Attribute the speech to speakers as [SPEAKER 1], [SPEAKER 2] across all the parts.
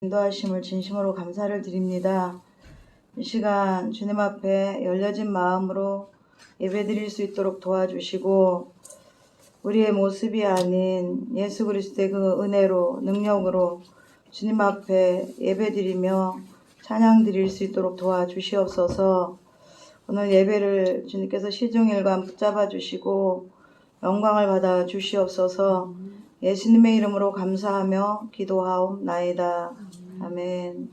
[SPEAKER 1] 인도하심을 진심으로 감사를 드립니다. 이 시간 주님 앞에 열려진 마음으로 예배드릴 수 있도록 도와주시고 우리의 모습이 아닌 예수 그리스도의 그 은혜로 능력으로 주님 앞에 예배드리며 찬양 드릴 수 있도록 도와주시옵소서. 오늘 예배를 주님께서 시종일관 붙잡아 주시고 영광을 받아 주시옵소서. 예수님의 이름으로 감사하며 기도하옵나이다. 아멘.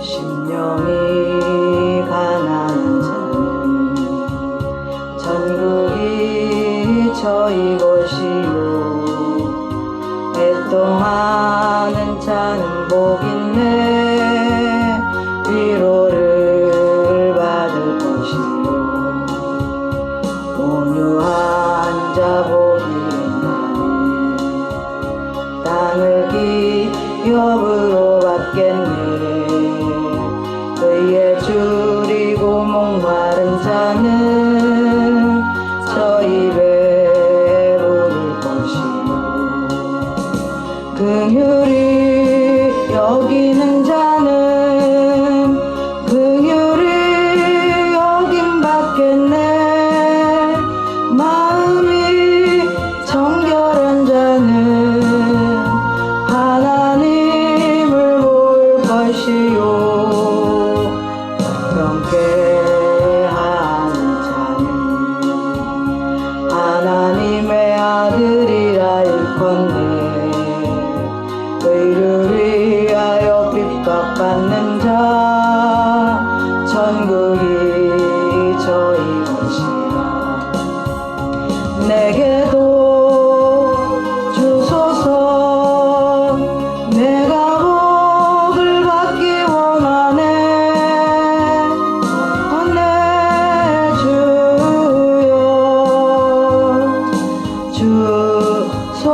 [SPEAKER 1] 심령이 가난한 자는 천국이 저희 것이요 애통하는 자는 복있네 위로를 받을 것이요 온유한 자 복이 있나니 땅을 기업으로 받겠네 의에 줄이고 목마른 자는 저 입에 부를 것이요 긍휼히 여기는 자는 긍휼히 여김 받겠네 마음이 정결한 자는 하나님을 볼 것이요 경쾌하는 자는 하나님의 아들이라 일컫네 의를 위하여 핍박받는 자 천국이 저희 것이라 내게도 주소서 내가 복을 받기 원하네 내 주여 주소서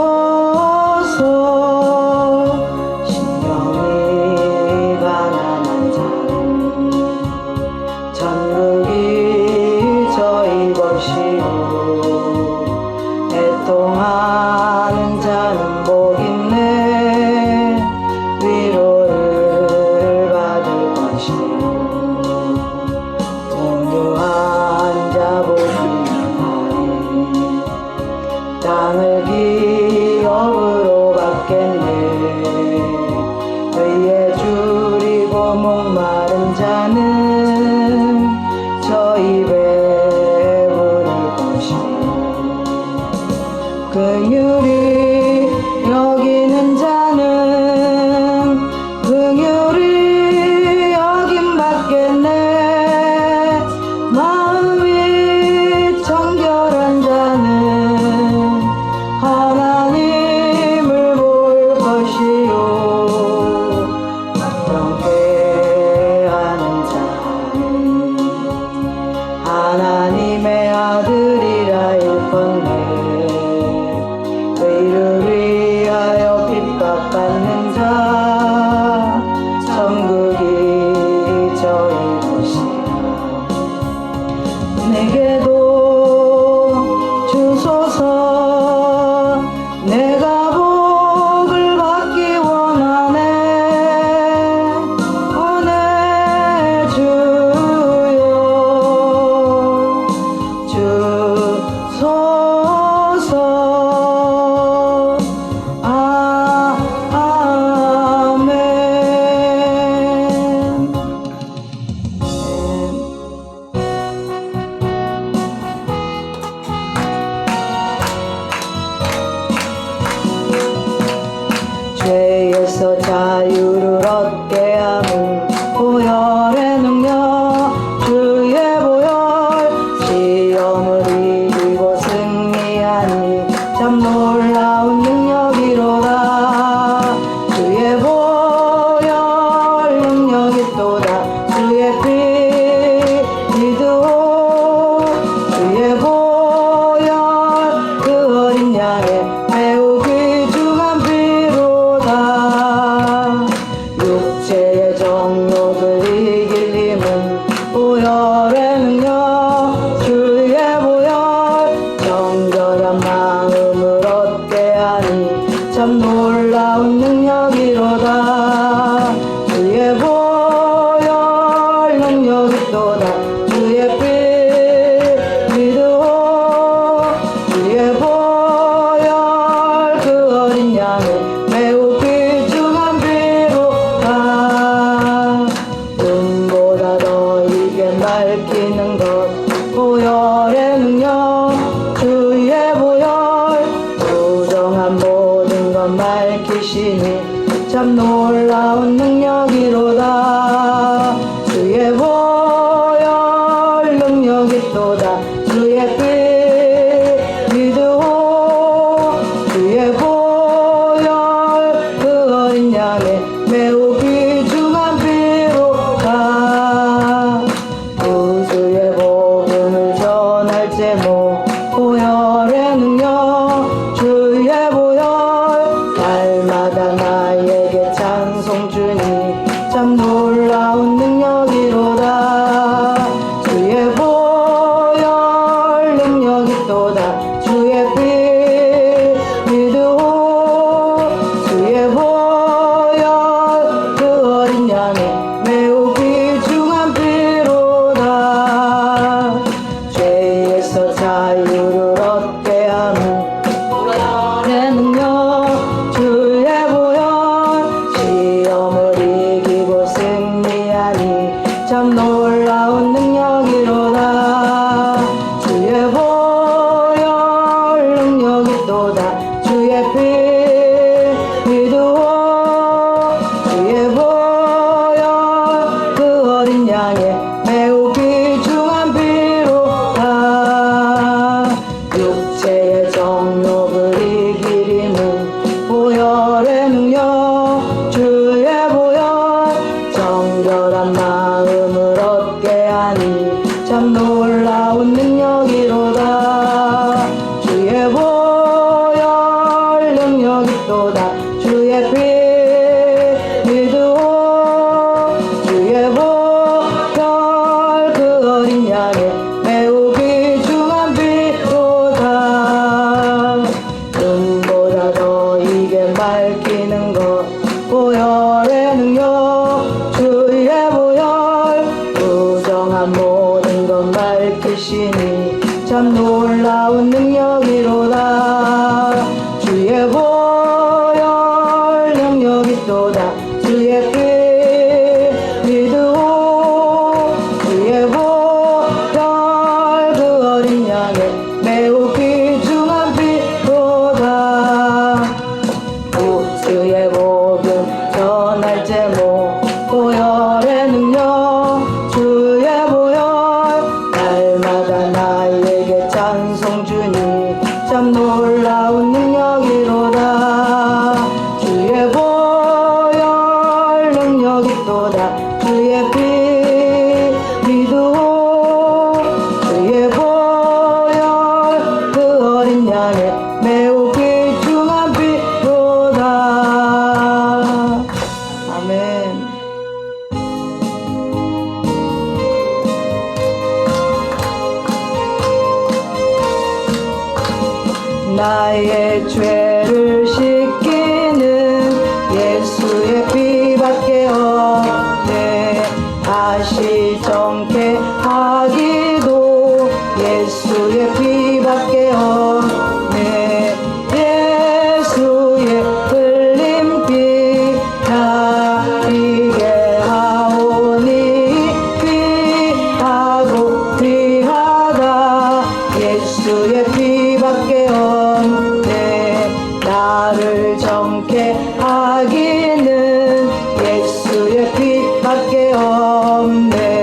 [SPEAKER 1] 심령이 가난한 자는 천국이 저희 것이요 애통하는 자는 복있네 위로를 받을 것이요 온유한 자 복이 있나니 땅을 기업으로 받겠네 의에 줄이고 목마른 자는 저 입에 부를 것이요 긍휼히 여기는 자는 긍휼히 여김 받겠네 마음이 정결한 자는 하나님을 볼 것이요 경쾌하는 자 참 놀라운 능력이로다. 주의 보혈 능력이 또다. 주의 피 믿으오. 주의 보혈 그 어린 양의 매우 귀중한 피로다. 육체의 정욕을 이기림은 보혈의 능력. 주의 보혈 정결한 마음을 얻게 하니 참 놀라운 능력이로다. 주의 보혈 능력이 또다. 주의 피 믿으오. 주의 보혈 그 어린 양의 매우 귀중한 피로다. 눈보다 더 이게 밝히는 것 보혈의 능력. 주의 보혈 부정한 모든 것 밝히시니 참 놀라운 능력이로다. 주의 보혈 능력이 또다. 주의 피 믿으오. 주의 보혈 그 어린 양의 매우 귀중한 피로다. 주의 복음 전할 제목 보혈의 능력. 주의 보혈 날마다 나에게 찬송 주니 참 놀라운 능력이로다. 주의 보혈 능력이 또다. 주의 피 믿으오. 주의 보혈 그 어린 양의 매우 귀중한 피로다. 아멘. 나의 죄를 씻기는 예수의 피밖에 없네. 다시 정케 하기도 예수의 피밖에 없네. 예수의 흘린 피 나에게 하오니 귀하고 귀하다. 예수의 피밖에 없네. 나를 정케 하기는 예수의 피밖에 없네.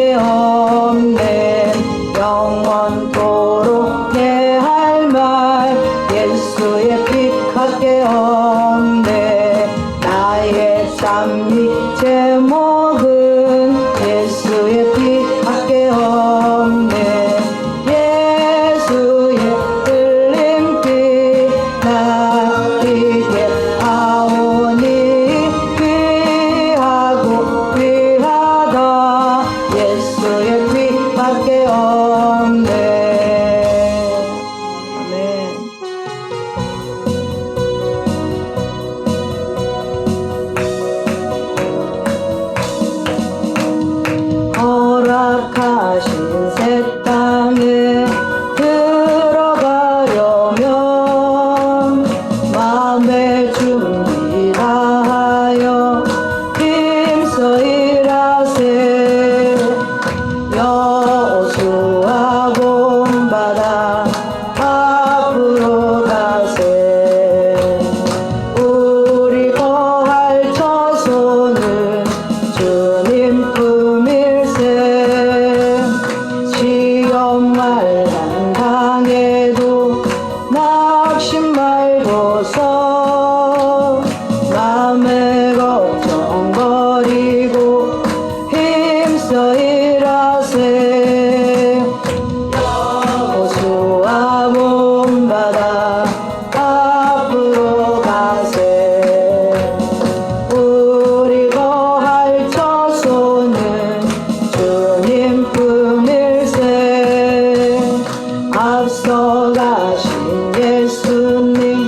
[SPEAKER 1] 밖에 없네. 영원토록 내 할 말 예수의 빛밖에 없네. 나의 삶이 제목은 예수의 빛밖에 없네. 예수의 흘림빛 나에게 아오니 귀하고 귀하다. 예수의 빛밖에 없네. 아멘. 허락하신 새 땅에 들어가려면 마음의 준비 다하여 힘써 일하세. 여호수아 본받아 앞으로 가세. 우리 거할 처소는 주님 품일세. 시험 말만 당해도 낙심 말고서 마음의 걱정 버리고 힘써 일하세. 여호수아 본받아 앞으로 가세. 우리 거할 처소는 주님 품일세. 앞서 가신 예수님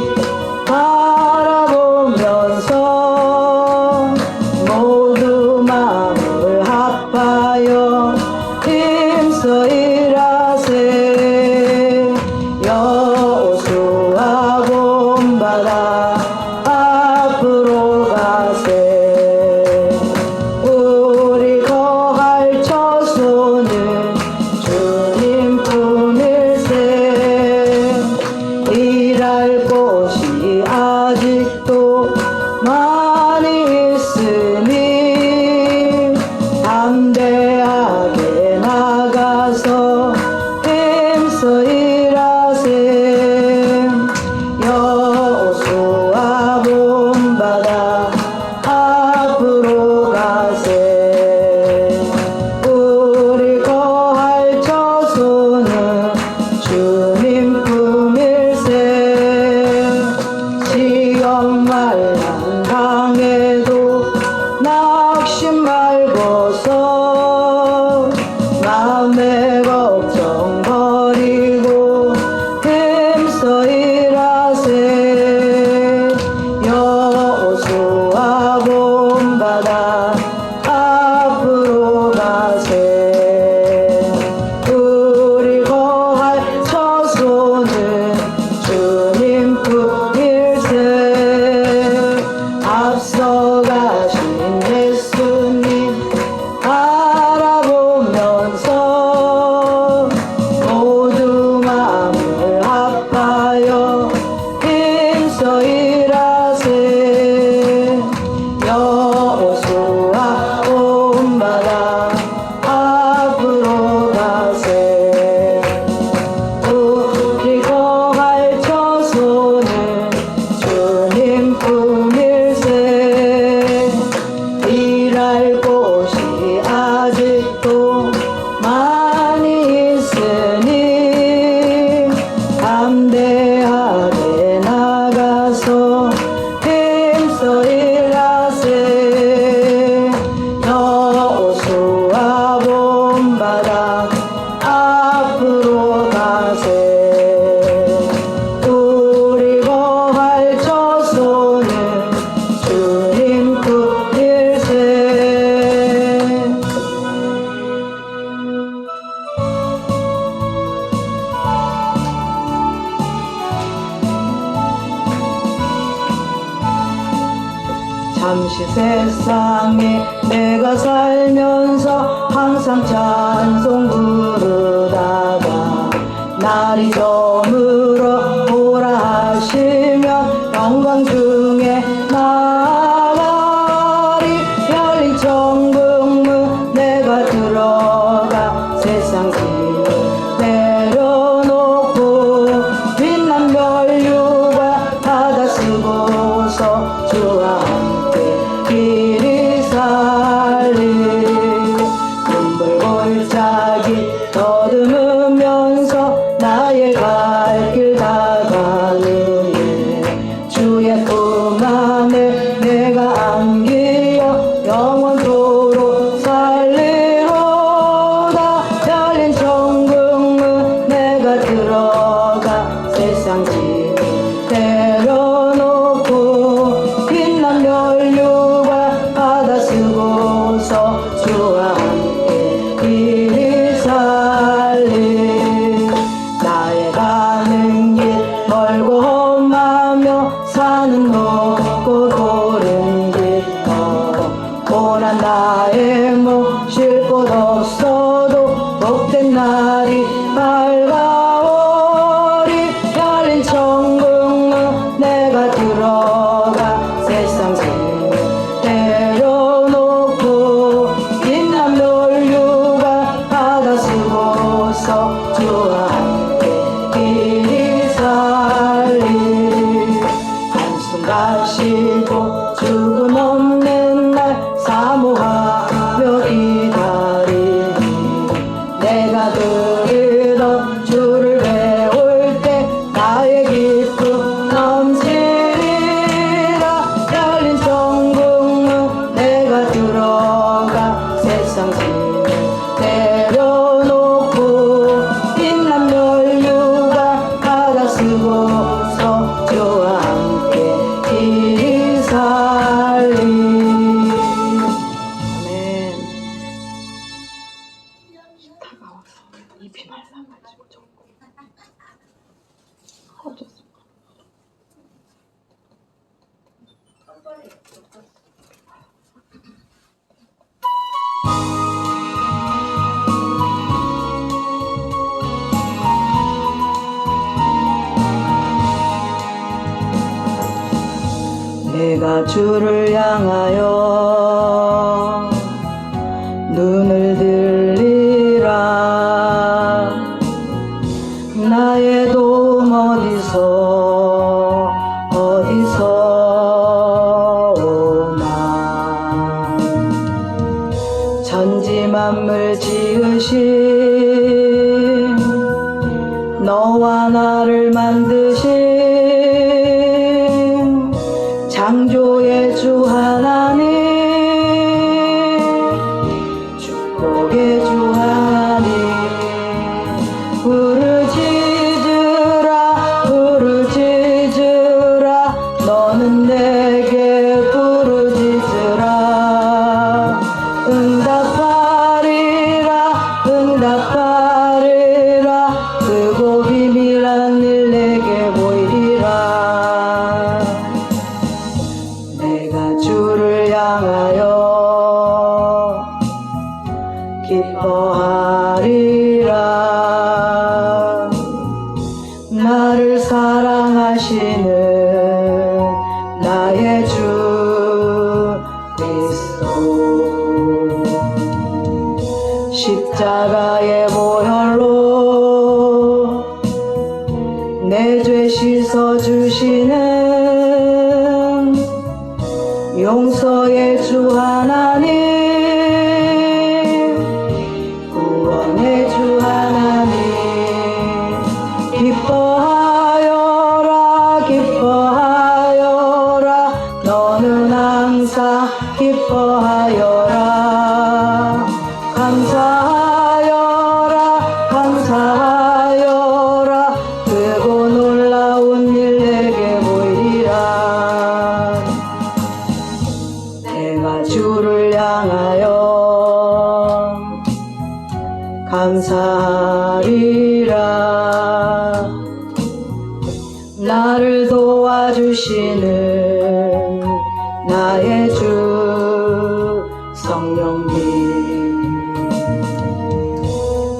[SPEAKER 1] 바라보면서 모두 마음을 합하여 힘써 일하세. 여호수아 본받아 앞으로 가세. 우리 거할 처소는 주님 품일세. 일할 곳이 아직도 많이 있으니 담대하게 나가서 힘써 일하세. 여호수아 본받아 앞으로 가세. 우리 거할 처소는 주님 품일세. 시험 말만 당해도 낙심 말고서 마음의 걱정 버리고 힘써 일하세. 여호수아 본받아 앞으로 가세. 우리 거할 처소는 주님 품일세. 앞서 가신 예수님 바라보면서 모두 마음을 합하여 힘써 일하세. 여호수아 본받아 앞으로 가세. 우리 거할 처소는 주님 품일세. 일할 곳이 아직도 많이 있으니 담대하게 나가서 힘써 일하세. 여호수아 본받아 앞으로 가세. 우리 거할 처소는 주님 품일세. 잠시 세상에 내가 살면서 항상 찬송 부르다가 날이 저물어 오라 하시면 영광 중에 나아가리. 열린 천국문 내가 들어 길이 살리 나의 가는 길 멀고 험하며 산은 높고 고른 길 고난 나의 몸 쉴 곳 없어도 복된 날이 밝아오리 열린 천국문 내가 들어가 세상 짐을 내려놓고 빛난 멸류관 받아 쓰고서 주와 함께 길이 살리 한순간 쉬고 죽음 없는 날 사모하며 기다리니 내가 들으던 주를 배울 때 나의 기쁨 넘치리라 열린 천국문 내가 들어가 세상 짐을 내려놓고 빛난 멸류관 받아 쓰고서 주와 함께 길이 살리 아멘. 다가와서 잎이 말라가지고 적고 어쩌어 내가 주를 향하여 눈을 들리라 나의 도움 어디서 오나 천지 만물 지으신 너와 나를 만드신 창조의 주 하나님 축복의 주 하나님 부르짖으라 너는 내게 부르짖으라 응답하리라 크고 비밀한 일 내게 보이리라 내가 주를 향하여 기뻐하리라 나를 사랑하시는 나의 주 그리스도 십자가의 보혈로 내 죄 씻어주시는 용서의 주 하나님 구원의 주 하나님 기뻐하여라 너는 항상 기뻐하여라 감사하여라 크고 놀라운 일 내게 보이리라 내가 주를 향하여 감사하리라 나를 도와주시는 나의 주 성령님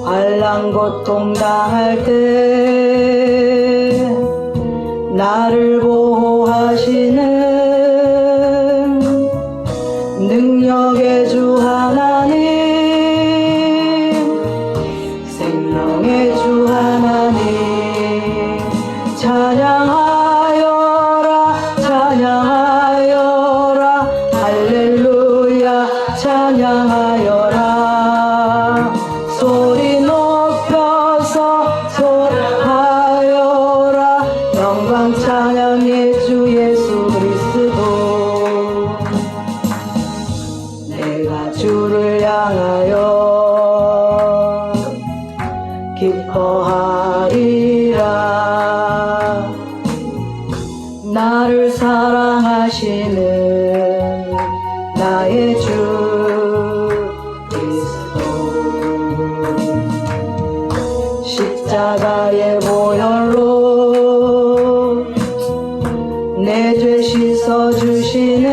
[SPEAKER 1] 환난 고통 당할 때 나를 보호하시는 능력의 주 하나님 생명의 주 하나님 찬양하여라 할렐루야 찬양하여라 소리 높여서 소리하여라 영광 찬양의 주 예수 그리스도 십자가의 보혈로 내 죄 씻어주시는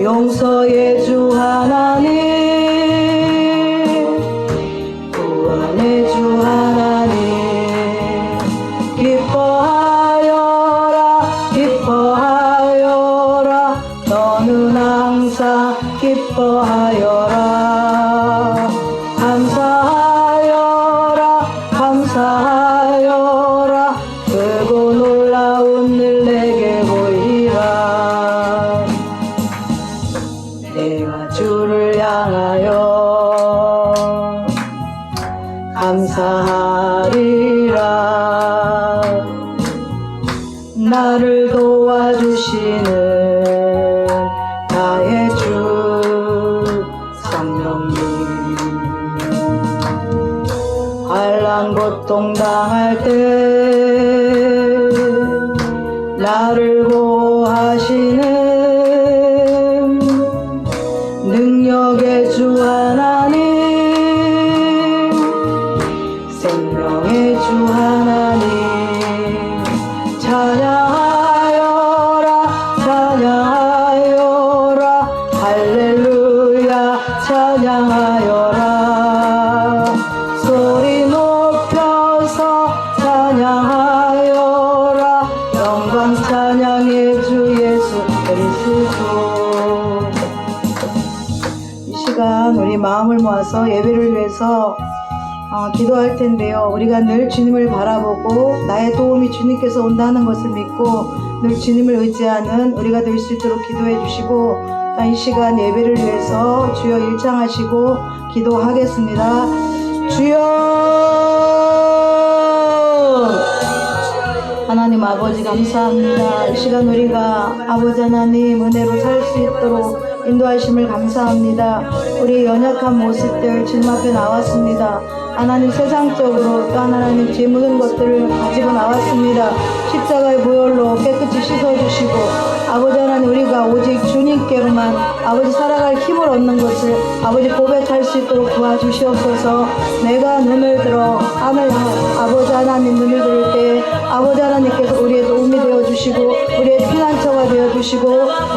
[SPEAKER 1] 용서의 주 하나님, 구원의 주 하나님, 기뻐하여라 기뻐하여라 너는 항상 기뻐하여라. 감사하여라 감사하여라 크고 놀라운 일 내게 보이라. 내가 주를 향하여 감사하리라. 나를 도와주시는 나의 주 성령님, 환난 고통 당할 때 나를 보호하시는 능력의 주 하나님, 생명의 주 하나님, 찬양하여라 찬양하여라 할렐루야 찬양하여라. 소리 높여서 찬양하여라. 영광 찬양의 주 예수 그리스도. 이 시간 우리 마음을 모아서 예배를 위해서 기도할 텐데요. 우리가 늘 주님을 바라보고 나의 도움이 주님께서 온다는 것을 믿고 늘 주님을 의지하는 우리가 될 수 있도록 기도해 주시고, 이 시간 예배를 위해서 주여 일창하시고 기도하겠습니다. 주여 하나님 아버지 감사합니다. 이 시간 우리가 아버지 하나님 은혜로 살 수 있도록 인도하심을 감사합니다. 우리 연약한 모습들 주님 앞에 나왔습니다. 하나님 세상적으로 또 하나님 제 모든 것들을 가지고 나왔습니다. 십자가의 보혈로 깨끗이 씻어주시고 아버지 하나님 우리가 오직 주님께로만 아버지 살아갈 힘을 얻는 것을 아버지 고백할 수 있도록 도와주시옵소서. 내가 눈을 들어 하늘 아버지 하나님 눈을 들을 때 아버지 하나님께서 우리의 도움이 되어주시고 우리의 피난처가 되어주시고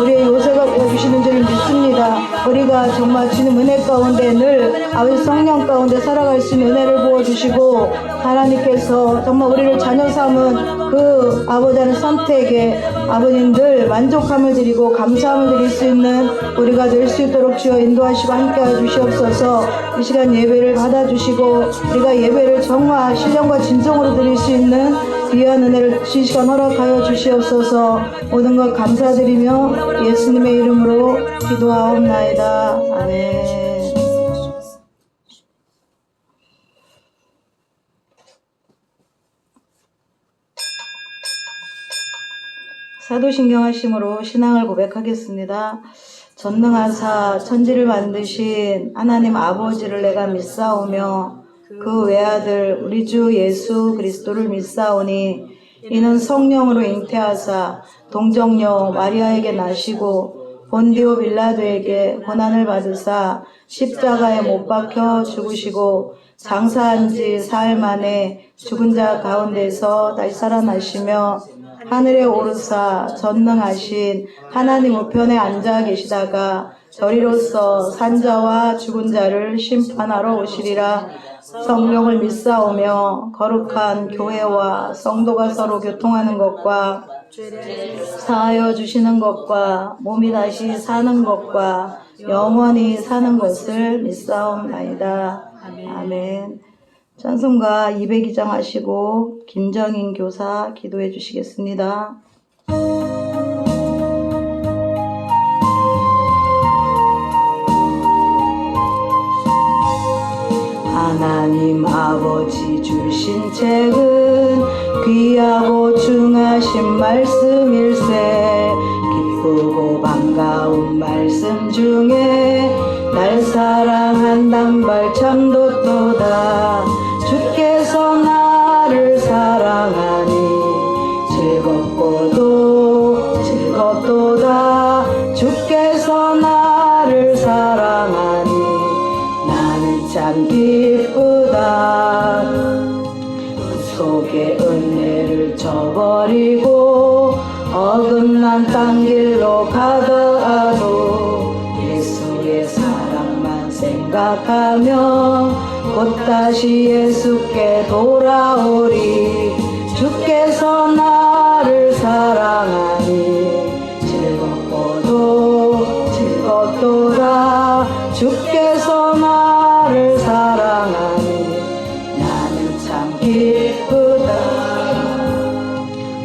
[SPEAKER 1] 우리의 요새가 되어주시는 줄 믿습니다. 우리가 정말 주님 은혜 가운데 늘 아버지 성령 가운데 살아갈 수 있는 은혜를 부어주시고 하나님께서 정말 우리를 자녀 삼은 그 아버지 하나님 선택에 아버님 늘 만족함을 드리고 감사함을 드릴 수 있는 우리가 될 수 있도록 주여 인도하시고 함께해 주시옵소서. 이 시간 예배를 받아주시고 우리가 예배를 정말 신령과 진정으로 드릴 수 있는 귀한 은혜를 이 시간 허락하여 주시옵소서. 모든 것 감사드리며 예수님의 이름으로 기도하옵나이다. 아멘. 사도신경하심으로 신앙을 고백하겠습니다. 전능하사 천지를 만드신 하나님 아버지를 내가 믿사오며 그 외아들 우리 주 예수 그리스도를 믿사오니 이는 성령으로 잉태하사 동정녀 마리아에게 나시고 본디오 빌라도에게 고난을 받으사 십자가에 못 박혀 죽으시고 장사한 지 사흘 만에 죽은 자 가운데서 다시 살아나시며 하늘에 오르사 전능하신 하나님 우편에 앉아 계시다가 저리로서 산자와 죽은 자를 심판하러 오시리라. 성령을 믿사오며 거룩한 교회와 성도가 서로 교통하는 것과 사하여 주시는 것과 몸이 다시 사는 것과 영원히 사는 것을 믿사옵나이다. 아멘. 찬송가 202장 하시고 김정인 교사 기도해 주시겠습니다. 하나님 아버지 주신 책은 귀하고 중하신 말씀일세. 기쁘고 반가운 말씀 중에 날 사랑한단 말 참돋도다. 주께서 나를 사랑하니 즐겁고도 즐겁도다. 주께서 나를 사랑하니 나는 참 기쁘다. 내게 은혜를 저버리고 어긋난 딴 길로 가더라도 예수의 사랑만 생각하며 곧 다시 예수께 돌아오리. 주께서 나를 사랑하니 즐겁고도 즐겁도다. 주께서 나를 사랑하니 나는 참 기쁘다.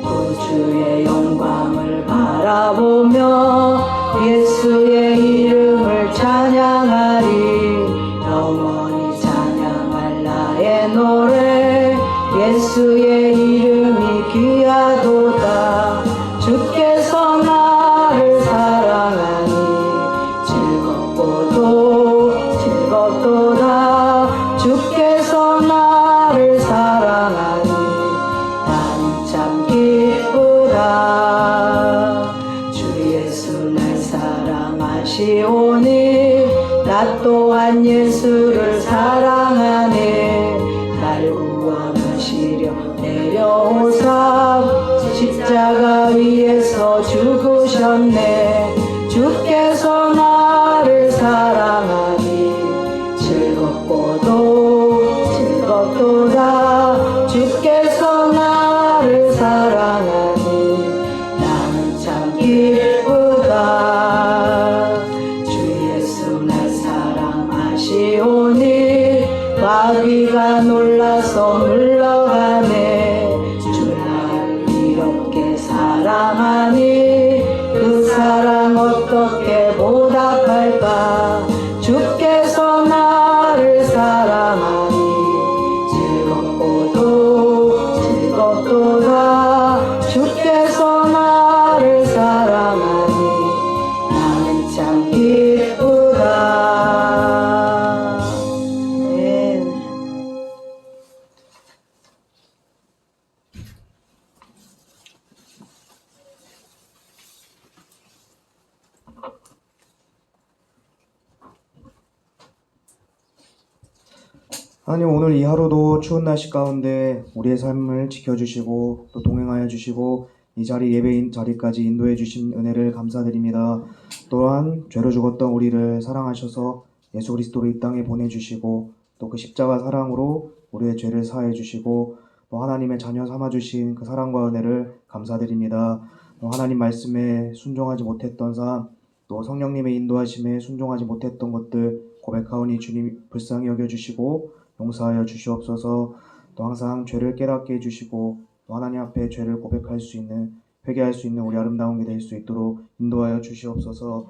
[SPEAKER 1] 구주의 영광을 바라보며 예수의 이름을 찬양하리. 영원히 찬양할 나의 노래 예수의 이름이 귀하도다. 주께서 나를 사랑하니 즐겁고도 즐겁도다. 주께서 나를 사랑하니 나는 참 기쁘다. 주 예수 날 사랑하시오니 나 또한 예수를 사랑하네. 날 구원하시려 내려오사 십자가 위에서 죽으셨네. 주께서 나를 사랑하니 즐겁고도 즐겁도다. 주께서 나를 사랑하니 나는 참 기쁘다. 주 예수 날 사랑하시오니 마귀가 놀라서 물러가네. 주 나를 이렇게 사랑하니 그 사랑 어떻게 보답할까. 주께서 나를 사랑하니 즐겁고도 즐겁도다. 주께서 나를 사랑하니 나는 참 기쁘다. 네.
[SPEAKER 2] 하나님, 오늘 이 하루도 추운 날씨 가운데 우리의 삶을 지켜주시고 또 동행하여 주시고 이 자리 예배인 자리까지 인도해 주신 은혜를 감사드립니다. 또한 죄로 죽었던 우리를 사랑하셔서 예수 그리스도로 이 땅에 보내주시고 또 그 십자가 사랑으로 우리의 죄를 사해 주시고 또 하나님의 자녀 삼아 주신 그 사랑과 은혜를 감사드립니다. 또 하나님 말씀에 순종하지 못했던 삶, 또 성령님의 인도하심에 순종하지 못했던 것들 고백하오니 주님 불쌍히 여겨주시고 용서하여 주시옵소서. 또 항상 죄를 깨닫게 해주시고 또 하나님 앞에 죄를 고백할 수 있는, 회개할 수 있는 우리 아름다운 게 될 수 있도록 인도하여 주시옵소서.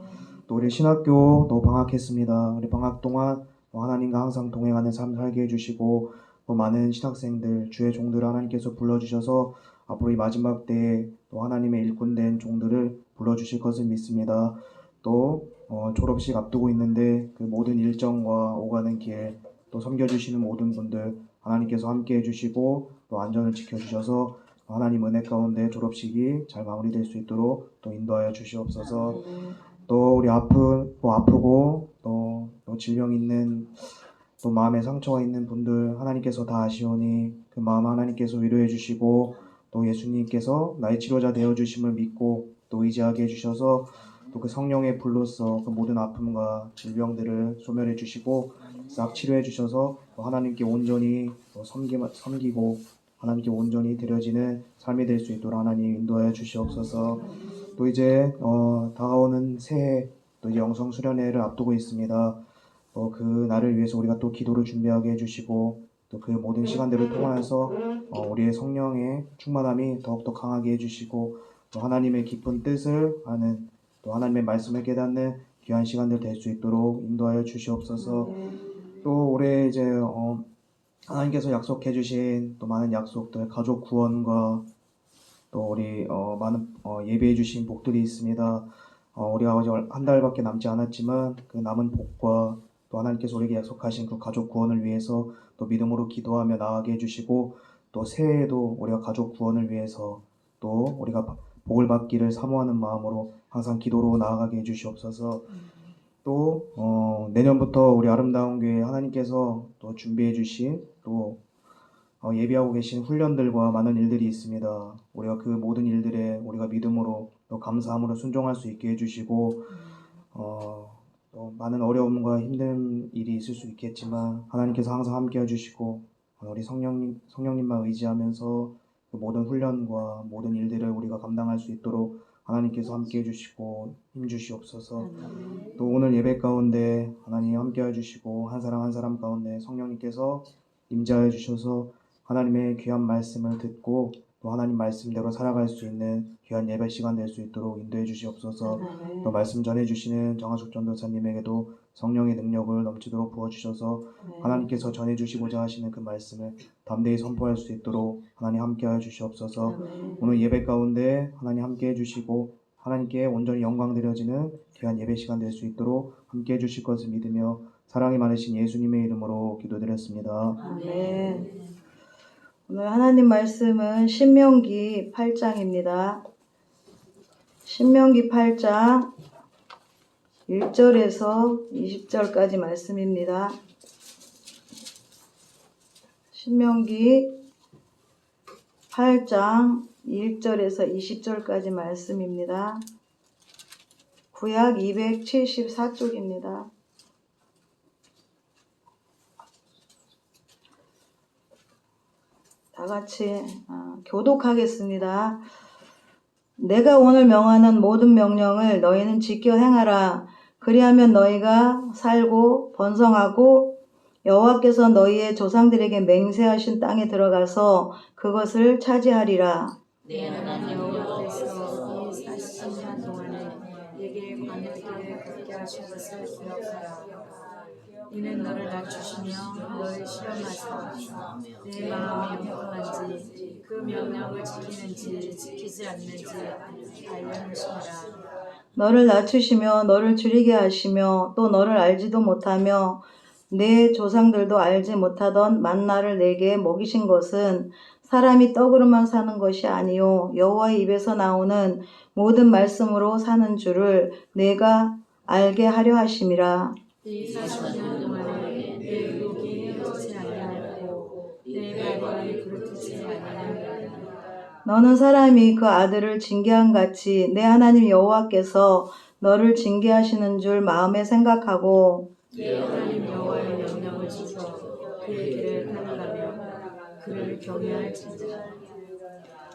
[SPEAKER 2] 또 우리 신학교 또 방학했습니다. 우리 방학 동안 또 하나님과 항상 동행하는 삶 살게 해주시고 또 많은 신학생들, 주의 종들을 하나님께서 불러주셔서 앞으로 이 마지막 때에 또 하나님의 일꾼된 종들을 불러주실 것을 믿습니다. 또 졸업식 앞두고 있는데 그 모든 일정과 오가는 길, 또 섬겨주시는 모든 분들 하나님께서 함께 해주시고 또 안전을 지켜주셔서 하나님 은혜 가운데 졸업식이 잘 마무리될 수 있도록 또 인도하여 주시옵소서. 또 우리 아프고 또 질병 있는 또 마음에 상처가 있는 분들 하나님께서 다 아시오니 그 마음 하나님께서 위로해 주시고 또 예수님께서 나의 치료자 되어 주심을 믿고 또 의지하게 해주셔서 또 그 성령의 불로써 그 모든 아픔과 질병들을 소멸해 주시고 싹 치료해 주셔서 하나님께 온전히 섬기고 하나님께 온전히 드려지는 삶이 될 수 있도록 하나님 인도하여 주시옵소서. 또 이제 다가오는 새해 또 이제 영성 수련회를 앞두고 있습니다. 그 날을 위해서 우리가 또 기도를 준비하게 해주시고 또 그 모든 시간들을 통하여서 우리의 성령의 충만함이 더욱더 강하게 해주시고 또 하나님의 깊은 뜻을 아는 또 하나님의 말씀을 깨닫는 귀한 시간들 될 수 있도록 인도하여 주시옵소서. 또 올해 이제 하나님께서 약속해 주신 또 많은 약속들, 가족 구원과 또 우리 많은 예배해 주신 복들이 있습니다. 우리가 아직 한 달밖에 남지 않았지만 그 남은 복과 또 하나님께서 우리에게 약속하신 그 가족 구원을 위해서 또 믿음으로 기도하며 나아가게 해주시고 또 새해에도 우리가 가족 구원을 위해서 또 우리가 복을 받기를 사모하는 마음으로 항상 기도로 나아가게 해주시옵소서. 또 내년부터 우리 아름다운 교회 하나님께서 또 준비해 주신 또 예비하고 계신 훈련들과 많은 일들이 있습니다. 우리가 그 모든 일들에 우리가 믿음으로 또 감사함으로 순종할 수 있게 해주시고 또 많은 어려움과 힘든 일이 있을 수 있겠지만 하나님께서 항상 함께 해주시고 우리 성령님만 의지하면서 그 모든 훈련과 모든 일들을 우리가 감당할 수 있도록 하나님께서 함께 해주시고 힘주시옵소서. 또 오늘 예배 가운데 하나님 함께 해주시고 한 사람 한 사람 가운데 성령님께서 임재하여 주셔서 하나님의 귀한 말씀을 듣고 또 하나님 말씀대로 살아갈 수 있는 귀한 예배 시간 될 수 있도록 인도해 주시옵소서. 또 말씀 전해 주시는 정하숙 전도사님에게도 성령의 능력을 넘치도록 부어주셔서 하나님께서 전해 주시고자 하시는 그 말씀을 담대히 선포할 수 있도록 하나님 함께하여 주시옵소서. 오늘 예배 가운데 하나님 함께해 주시고 하나님께 온전히 영광 드려지는 귀한 예배 시간 될 수 있도록 함께해 주실 것을 믿으며 사랑이 많으신 예수님의 이름으로 기도드렸습니다.
[SPEAKER 1] 아멘. 오늘 하나님 말씀은 신명기 8장입니다. 신명기 8장 1절에서 20절까지 말씀입니다. 신명기 8장 1절에서 20절까지 말씀입니다. 구약 274쪽입니다. 다 같이 교독하겠습니다. 내가 오늘 명하는 모든 명령을 너희는 지켜 행하라. 그리하면 너희가 살고 번성하고 여호와께서 너희의 조상들에게 맹세하신 땅에 들어가서 그것을 차지하리라.
[SPEAKER 3] 내 하나님 여호와께서 이 40년 동안에 내게 광야길을 걷게 하신 것을 기억하라. 이는 너를 낮추시며 너를 시험하사 내 마음이 영통한지 그 명령을 지키는지 지키지 않는지 알려주시라.
[SPEAKER 1] 너를 낮추시며 너를 줄이게 하시며 또 너를 알지도 못하며 내 조상들도 알지 못하던 만나를 내게 먹이신 것은 사람이 떡으로만 사는 것이 아니요 여호와의 입에서 나오는 모든 말씀으로 사는 줄을 내가 알게 하려 하심이라.
[SPEAKER 3] 이 40년 동안에 내 의복이 흐르지 아니하였고 내 발이 부르트지 아니하였느니라.
[SPEAKER 1] 너는 사람이 그 아들을 징계한 같이 내 하나님 여호와께서 너를 징계하시는 줄 마음에 생각하고
[SPEAKER 3] 내 하나님 여호와의 명령을 지켜 그의 길을 따라가며 그를 경외할지니라.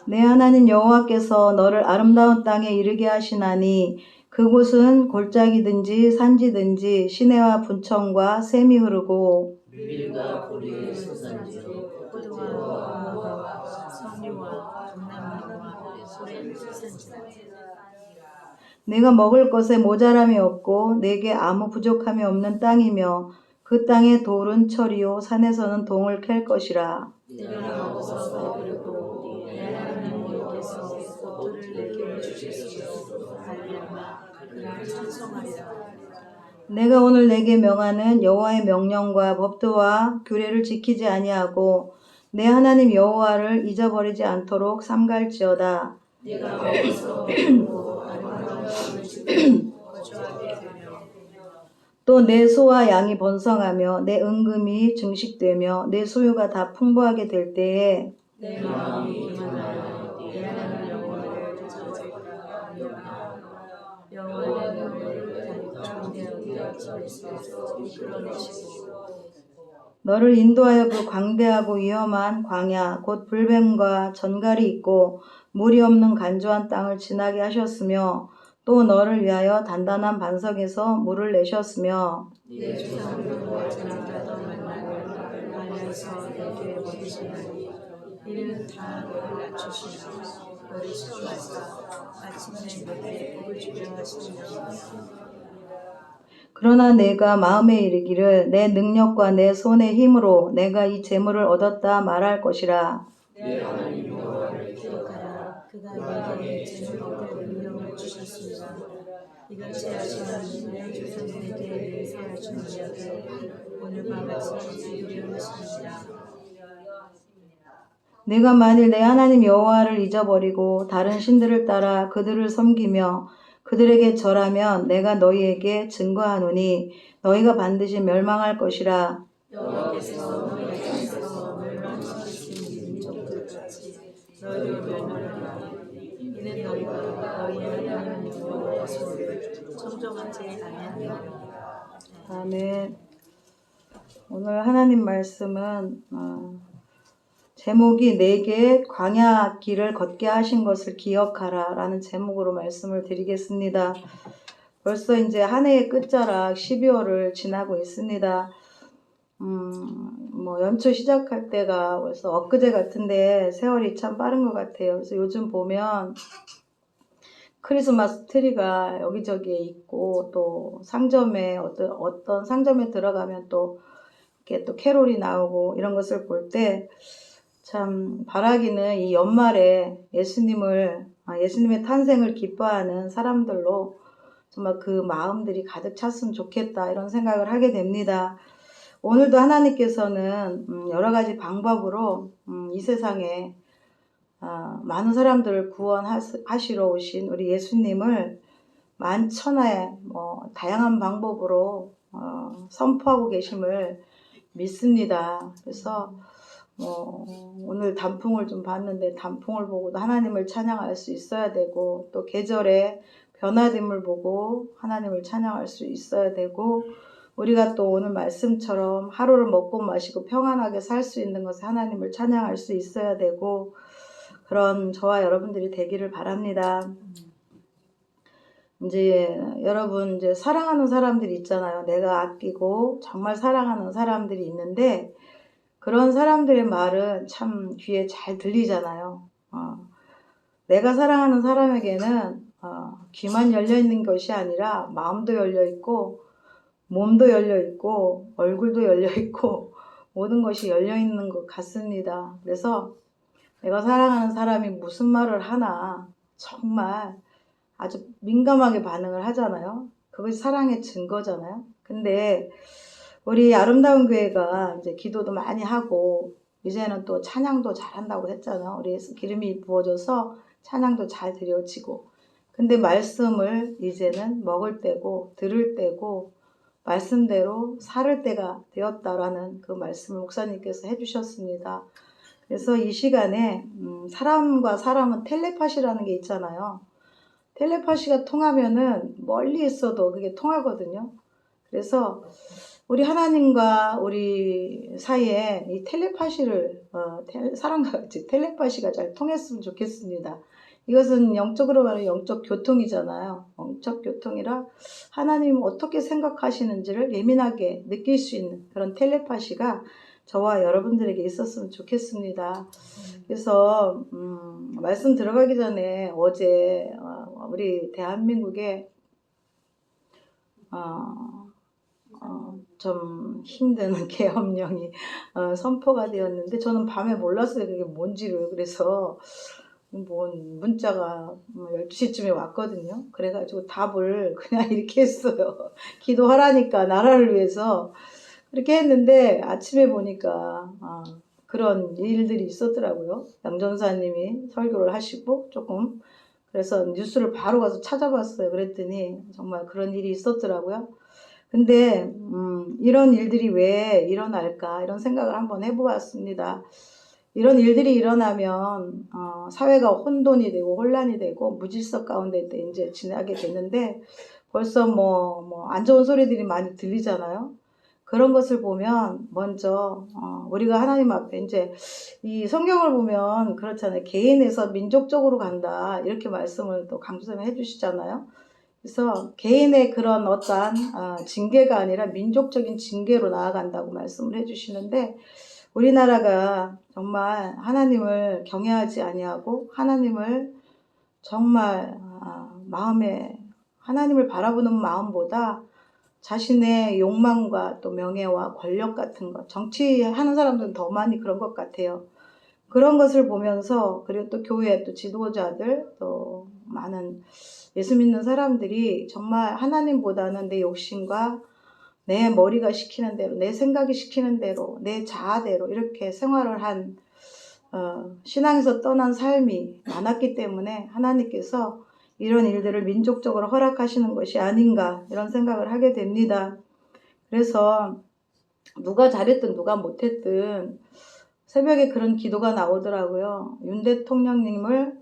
[SPEAKER 1] 내 하나님 여호와께서 너를 아름다운 땅에 이르게 하시나니 그곳은 골짜기든지 산지든지 시내와 분청과 샘이 흐르고
[SPEAKER 3] 밀과 보리의 소산지요 포도와 무화과 석류와 감람나무와 소렌 소산지라.
[SPEAKER 1] 내가 먹을 것에 모자람이 없고 내게 아무 부족함이 없는 땅이며 그 땅의 돌은 철이요 산에서는 동을 캘 것이라.
[SPEAKER 3] 내가 먹어서 배부르고 내 하나님 여호와께서 꽃들을 내게 주셨으므로 말미암아 그를 찬송하리라.
[SPEAKER 1] 내가 오늘 내게 명하는 여호와의 명령과 법도와 규례를 지키지 아니하고 내 하나님 여호와를 잊어버리지 않도록 삼갈지어다.
[SPEAKER 3] 내가 먹어서 배부르고 아름다운 땅을 지키고 거주하게 되며
[SPEAKER 1] 또 내 소와 양이 번성하며 내 은금이 증식되며 내 소유가 다 풍부하게 될 때에
[SPEAKER 3] 내 마음이 기만하여 내 하나님 여호와를 찾아올까 하노라. 여호와는 너를 담대하게 저리서 이끌어내시고
[SPEAKER 1] 너를 인도하여 그 광대하고 위험한 광야 곧 불뱀과 전갈이 있고 물이 없는 간조한 땅을 지나게 하셨으며 또 너를 위하여 단단한 반석에서 물을 내셨으며
[SPEAKER 3] 내 조상들과 지나가던 만나를 광야에서 내게 먹이시나니 이는 다 너를 낮추시며 너를 시험하사 마침내 내게 복을 주려 하시며
[SPEAKER 1] 그러나 내가 마음에 이르기를 내 능력과 내 손의 힘으로 내가 이 재물을 얻었다 말할 것이라.
[SPEAKER 3] 내 하나님 여호와를 기억하라. 그가 내게 재물 얻을 능력을 주셨습니다. 이같이 하시는 내 조상들에게 맹세하신 이야기를 오늘 밤같이 지키려 하십니다.
[SPEAKER 1] 내가 만일 내 하나님 여호와를 잊어버리고 다른 신들을 따라 그들을 섬기며 그들에게 절하면 내가 너희에게 증거하노니 너희가 반드시 멸망할 것이라.
[SPEAKER 3] 여호와께서 너희 앞에서 멸망시키시는 너희를 멸하리라. 이는 너희가 너희의 하나님의 것을 청정하지 아니하리라.
[SPEAKER 1] 아멘. 오늘 하나님 말씀은 제목이 내게 광야 길을 걷게 하신 것을 기억하라 라는 제목으로 말씀을 드리겠습니다. 벌써 이제 한 해의 끝자락 12월을 지나고 있습니다. 뭐 연초 시작할 때가 벌써 엊그제 같은데 세월이 참 빠른 것 같아요. 그래서 요즘 보면 크리스마스 트리가 여기저기에 있고 또 상점에 어떤 상점에 들어가면 또 이렇게 또 캐롤이 나오고 이런 것을 볼 때 참 바라기는 이 연말에 예수님의 탄생을 기뻐하는 사람들로 정말 그 마음들이 가득 찼으면 좋겠다 이런 생각을 하게 됩니다. 오늘도 하나님께서는 여러 가지 방법으로 이 세상에 많은 사람들을 구원하시러 오신 우리 예수님을 만천하에 다양한 방법으로 선포하고 계심을 믿습니다. 그래서 오늘 단풍을 좀 봤는데 단풍을 보고도 하나님을 찬양할 수 있어야 되고 또 계절의 변화됨을 보고 하나님을 찬양할 수 있어야 되고 우리가 또 오늘 말씀처럼 하루를 먹고 마시고 평안하게 살 수 있는 것에 하나님을 찬양할 수 있어야 되고 그런 저와 여러분들이 되기를 바랍니다. 이제 여러분 이제 사랑하는 사람들이 있잖아요. 내가 아끼고 정말 사랑하는 사람들이 있는데 그런 사람들의 말은 참 귀에 잘 들리잖아요. 내가 사랑하는 사람에게는 귀만 열려 있는 것이 아니라 마음도 열려 있고 몸도 열려 있고 얼굴도 열려 있고 모든 것이 열려 있는 것 같습니다. 그래서 내가 사랑하는 사람이 무슨 말을 하나 정말 아주 민감하게 반응을 하잖아요. 그것이 사랑의 증거잖아요. 근데 우리 아름다운 교회가 이제 기도도 많이 하고 이제는 또 찬양도 잘한다고 했잖아요. 우리 기름이 부어져서 찬양도 잘 드려지고 근데 말씀을 이제는 먹을 때고 들을 때고 말씀대로 살을 때가 되었다라는 그 말씀을 목사님께서 해주셨습니다. 그래서 이 시간에 사람과 사람은 텔레파시라는 게 있잖아요. 텔레파시가 통하면은 멀리 있어도 그게 통하거든요. 그래서 우리 하나님과 우리 사이에 이 텔레파시를 사람과 같이 텔레파시가 잘 통했으면 좋겠습니다. 이것은 영적으로 말하면 영적 교통이잖아요. 영적 교통이라 하나님 어떻게 생각하시는지를 예민하게 느낄 수 있는 그런 텔레파시가 저와 여러분들에게 있었으면 좋겠습니다. 그래서 말씀 들어가기 전에 어제 우리 대한민국에 좀 힘든 계엄령이 선포가 되었는데 저는 밤에 몰랐어요. 그게 뭔지를. 그래서 문자가 12시쯤에 왔거든요. 그래가지고 답을 그냥 이렇게 했어요. 기도하라니까 나라를 위해서 그렇게 했는데 아침에 보니까 그런 일들이 있었더라고요. 양전사님이 설교를 하시고 조금 그래서 뉴스를 바로 가서 찾아봤어요. 그랬더니 정말 그런 일이 있었더라고요. 근데 이런 일들이 왜 일어날까 이런 생각을 한번 해보았습니다. 이런 일들이 일어나면 사회가 혼돈이 되고 혼란이 되고 무질서 가운데 이제 지나게 되는데 벌써 뭐 안 좋은 소리들이 많이 들리잖아요. 그런 것을 보면 먼저 우리가 하나님 앞에 이제 이 성경을 보면 그렇잖아요. 개인에서 민족적으로 간다 이렇게 말씀을 또 강조점에 해주시잖아요. 그래서 개인의 그런 어떠한 징계가 아니라 민족적인 징계로 나아간다고 말씀을 해주시는데 우리나라가 정말 하나님을 경외하지 아니하고 하나님을 정말 마음에 하나님을 바라보는 마음보다 자신의 욕망과 또 명예와 권력 같은 것, 정치하는 사람들은 더 많이 그런 것 같아요. 그런 것을 보면서 그리고 또 교회 또 지도자들 또 많은 예수 믿는 사람들이 정말 하나님보다는 내 욕심과 내 머리가 시키는 대로 내 생각이 시키는 대로 내 자아대로 이렇게 생활을 한 신앙에서 떠난 삶이 많았기 때문에 하나님께서 이런 일들을 민족적으로 허락하시는 것이 아닌가 이런 생각을 하게 됩니다. 그래서 누가 잘했든 누가 못했든 새벽에 그런 기도가 나오더라고요. 윤 대통령을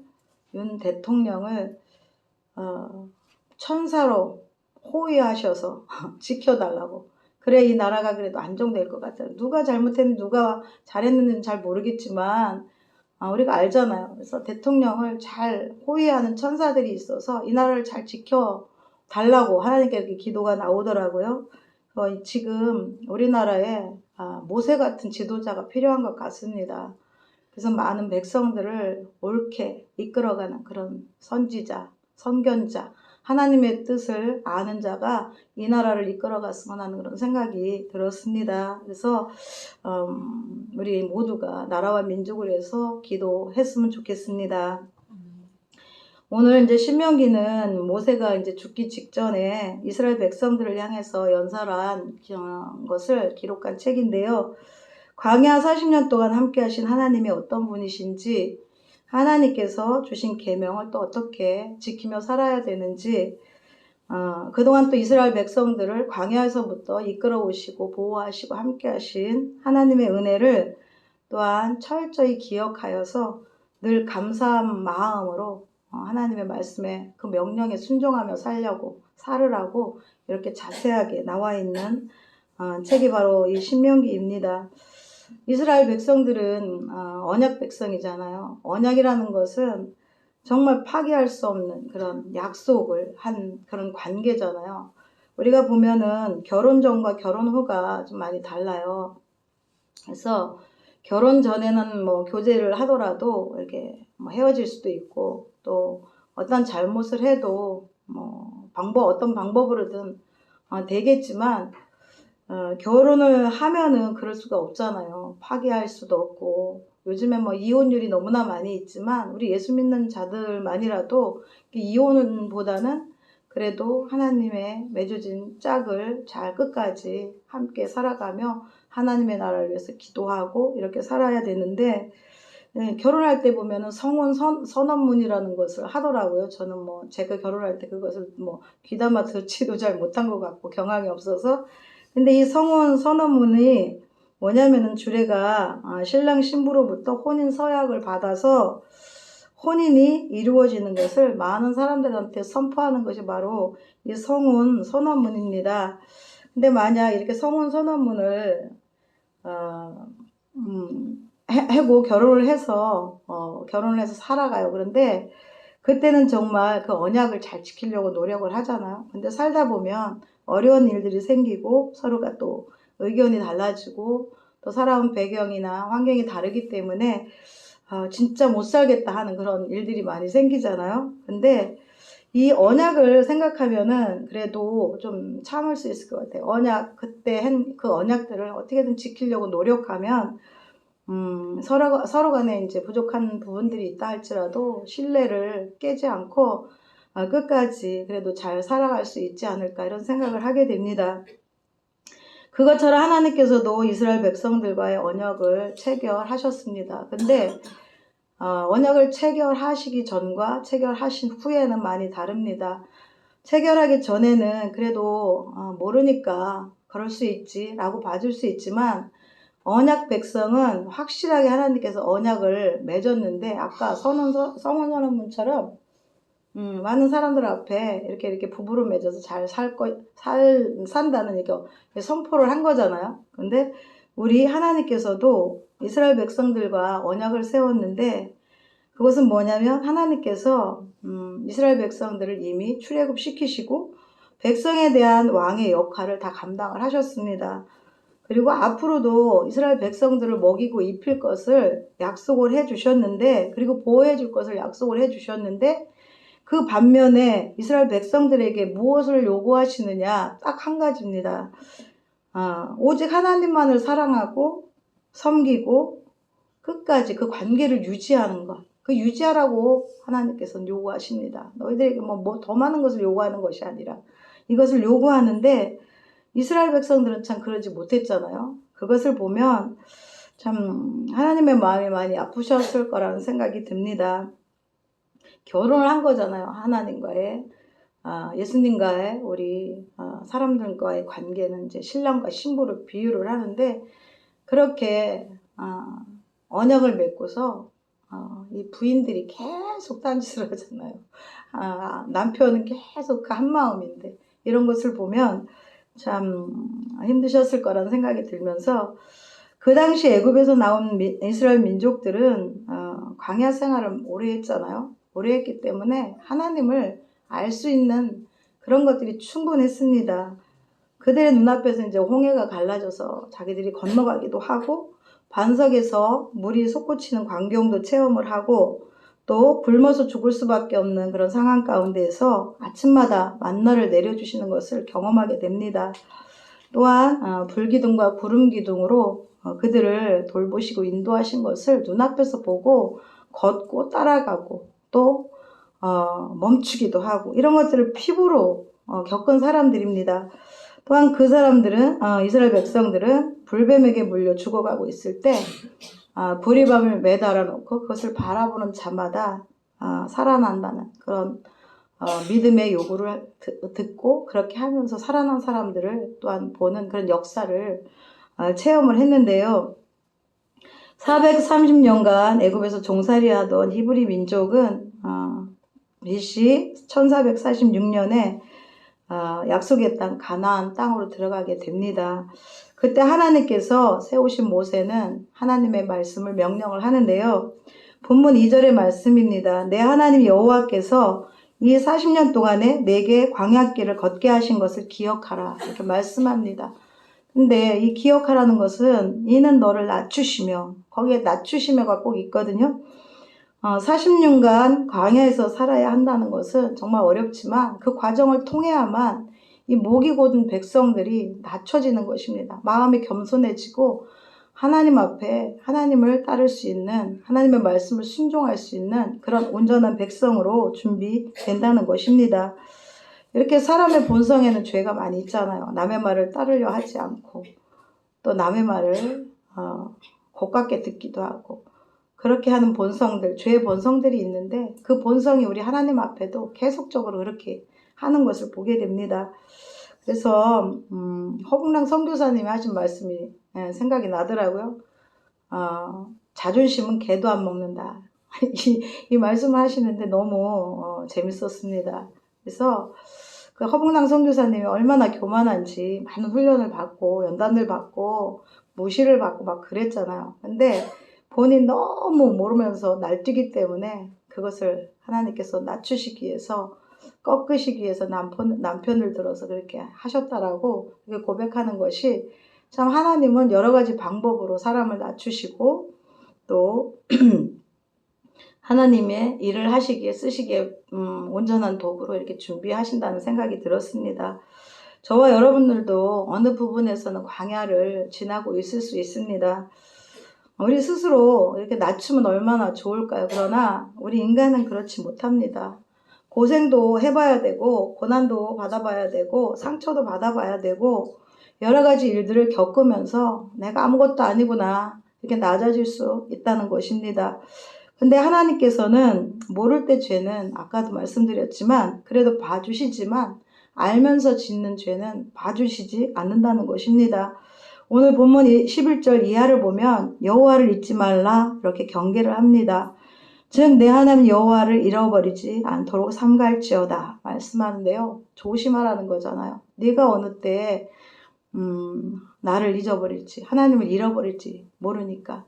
[SPEAKER 1] 천사로 호위하셔서 지켜달라고. 그래 이 나라가 그래도 안정될 것 같아요. 누가 잘못했는지 누가 잘했는지는 잘 모르겠지만 우리가 알잖아요. 그래서 대통령을 잘 호위하는 천사들이 있어서 이 나라를 잘 지켜달라고 하나님께 이렇게 기도가 나오더라고요. 지금 우리나라에 모세 같은 지도자가 필요한 것 같습니다. 그래서 많은 백성들을 옳게 이끌어가는 그런 선지자, 선견자, 하나님의 뜻을 아는 자가 이 나라를 이끌어갔으면 하는 그런 생각이 들었습니다. 그래서 우리 모두가 나라와 민족을 위해서 기도했으면 좋겠습니다. 오늘 이제 신명기는 모세가 이제 죽기 직전에 이스라엘 백성들을 향해서 연설한 것을 기록한 책인데요. 광야 40년 동안 함께 하신 하나님이 어떤 분이신지, 하나님께서 주신 계명을 또 어떻게 지키며 살아야 되는지, 그동안 또 이스라엘 백성들을 광야에서부터 이끌어 오시고 보호하시고 함께 하신 하나님의 은혜를 또한 철저히 기억하여서 늘 감사한 마음으로 하나님의 말씀에 그 명령에 순종하며 살으라고 이렇게 자세하게 나와 있는 책이 바로 이 신명기입니다. 이스라엘 백성들은 언약 백성이잖아요. 언약이라는 것은 정말 파기할 수 없는 그런 약속을 한 그런 관계잖아요. 우리가 보면은 결혼 전과 결혼 후가 좀 많이 달라요. 그래서 결혼 전에는 뭐 교제를 하더라도 이렇게 헤어질 수도 있고, 또 어떤 잘못을 해도 어떤 방법으로든 되겠지만 결혼을 하면은 그럴 수가 없잖아요. 파기할 수도 없고, 요즘에 이혼율이 너무나 많이 있지만 우리 예수 믿는 자들만이라도 이혼보다는 그래도 하나님의 맺어진 짝을 잘 끝까지 함께 살아가며 하나님의 나라를 위해서 기도하고 이렇게 살아야 되는데, 결혼할 때 보면은 성혼 선언문이라는 것을 하더라고요. 저는 제가 결혼할 때 그것을 귀담아 듣지도 잘 못한 것 같고 경황이 없어서. 근데 이 성혼 선언문이 뭐냐면은 주례가 신랑 신부로부터 혼인 서약을 받아서 혼인이 이루어지는 것을 많은 사람들한테 선포하는 것이 바로 이 성혼 선언문입니다. 근데 만약 이렇게 성혼 선언문을 하고 결혼을 해서 살아가요. 그런데 그때는 정말 그 언약을 잘 지키려고 노력을 하잖아요. 근데 살다 보면 어려운 일들이 생기고 서로가 또 의견이 달라지고 또 살아온 배경이나 환경이 다르기 때문에 진짜 못 살겠다 하는 그런 일들이 많이 생기잖아요. 근데 이 언약을 생각하면은 그래도 좀 참을 수 있을 것 같아요. 그때 한 그 언약들을 어떻게든 지키려고 노력하면 서로 간에 이제 부족한 부분들이 있다 할지라도 신뢰를 깨지 않고 끝까지 그래도 잘 살아갈 수 있지 않을까 이런 생각을 하게 됩니다. 그것처럼 하나님께서도 이스라엘 백성들과의 언약을 체결하셨습니다. 근데 언약을 체결하시기 전과 체결하신 후에는 많이 다릅니다. 체결하기 전에는 그래도 모르니까 그럴 수 있지 라고 봐줄 수 있지만, 언약 백성은 확실하게 하나님께서 언약을 맺었는데 아까 성혼 선언문처럼 많은 사람들 앞에 이렇게 부부를 맺어서 잘 산다는 이렇게 선포를 한 거잖아요. 근데 우리 하나님께서도 이스라엘 백성들과 언약을 세웠는데, 그것은 뭐냐면 하나님께서 이스라엘 백성들을 이미 출애굽시키시고 백성에 대한 왕의 역할을 다 감당을 하셨습니다. 그리고 앞으로도 이스라엘 백성들을 먹이고 입힐 것을 약속을 해주셨는데, 그리고 보호해 줄 것을 약속을 해주셨는데, 그 반면에 이스라엘 백성들에게 무엇을 요구하시느냐, 딱 한 가지입니다. 오직 하나님만을 사랑하고 섬기고 끝까지 그 관계를 유지하는 것. 그 유지하라고 하나님께서는 요구하십니다. 너희들에게 더 많은 것을 요구하는 것이 아니라 이것을 요구하는데, 이스라엘 백성들은 참 그러지 못했잖아요. 그것을 보면 참 하나님의 마음이 많이 아프셨을 거라는 생각이 듭니다. 결혼을 한 거잖아요. 하나님과의 예수님과의 우리 사람들과의 관계는 이제 신랑과 신부를 비유를 하는데, 그렇게 언약을 맺고서 이 부인들이 계속 딴짓을 하잖아요. 남편은 계속 그 한마음인데 이런 것을 보면 참 힘드셨을 거라는 생각이 들면서 그 당시 애굽에서 나온 이스라엘 민족들은 광야 생활을 오래 했잖아요. 오래 했기 때문에 하나님을 알 수 있는 그런 것들이 충분했습니다. 그들의 눈앞에서 이제 홍해가 갈라져서 자기들이 건너가기도 하고 반석에서 물이 솟구치는 광경도 체험을 하고 또 굶어서 죽을 수밖에 없는 그런 상황 가운데에서 아침마다 만나를 내려주시는 것을 경험하게 됩니다. 또한 불기둥과 구름기둥으로 그들을 돌보시고 인도하신 것을 눈앞에서 보고 걷고 따라가고 또 멈추기도 하고 이런 것들을 피부로 겪은 사람들입니다. 또한 그 사람들은 이스라엘 백성들은 불뱀에게 물려 죽어가고 있을 때 구리밤을 매달아 놓고 그것을 바라보는 자마다 살아난다는 그런 믿음의 요구를 듣고 그렇게 하면서 살아난 사람들을 또한 보는 그런 역사를 체험을 했는데요. 430년간 애굽에서 종살이하던 히브리 민족은 BC 1446년에 약속의 땅 가나안 땅으로 들어가게 됩니다. 그때 하나님께서 세우신 모세는 하나님의 말씀을 명령을 하는데요. 본문 2절의 말씀입니다. 내 하나님 여호와께서 이 40년 동안에 내게 광야길을 걷게 하신 것을 기억하라 이렇게 말씀합니다. 근데 이 기억하라는 것은 이는 너를 낮추시며 거기에 낮추시며가 꼭 있거든요. 40년간 광야에서 살아야 한다는 것은 정말 어렵지만 그 과정을 통해야만 이 목이 곧은 백성들이 낮춰지는 것입니다. 마음이 겸손해지고 하나님 앞에 하나님을 따를 수 있는 하나님의 말씀을 순종할 수 있는 그런 온전한 백성으로 준비된다는 것입니다. 이렇게 사람의 본성에는 죄가 많이 있잖아요. 남의 말을 따르려 하지 않고 또 남의 말을 고깝게 듣기도 하고 그렇게 하는 본성들, 죄의 본성들이 있는데 그 본성이 우리 하나님 앞에도 계속적으로 그렇게 하는 것을 보게 됩니다. 그래서 허북랑 선교사님이 하신 말씀이 생각이 나더라고요. 자존심은 개도 안 먹는다. 이 말씀을 하시는데 너무 재밌었습니다. 그래서 그 허북랑 선교사님이 얼마나 교만한지 많은 훈련을 받고 연단을 받고 무시를 받고 막 그랬잖아요. 근데 본인 너무 모르면서 날뛰기 때문에 그것을 하나님께서 낮추시기 위해서 꺾으시기 위해서 남편을 들어서 그렇게 하셨다라고 고백하는 것이 참 하나님은 여러 가지 방법으로 사람을 낮추시고 또 하나님의 일을 하시기에 쓰시기에 온전한 도구로 이렇게 준비하신다는 생각이 들었습니다. 저와 여러분들도 어느 부분에서는 광야를 지나고 있을 수 있습니다. 우리 스스로 이렇게 낮추면 얼마나 좋을까요? 그러나 우리 인간은 그렇지 못합니다. 고생도 해봐야 되고 고난도 받아봐야 되고 상처도 받아봐야 되고 여러 가지 일들을 겪으면서 내가 아무것도 아니구나 이렇게 낮아질 수 있다는 것입니다. 근데 하나님께서는 모를 때 죄는 아까도 말씀드렸지만 그래도 봐주시지만 알면서 짓는 죄는 봐주시지 않는다는 것입니다. 오늘 본문 11절 이하를 보면 여호와를 잊지 말라 이렇게 경계를 합니다. 즉 내 하나님 여호와를 잃어버리지 않도록 삼갈지어다 말씀하는데요. 조심하라는 거잖아요. 네가 어느 때에 나를 잊어버릴지 하나님을 잃어버릴지 모르니까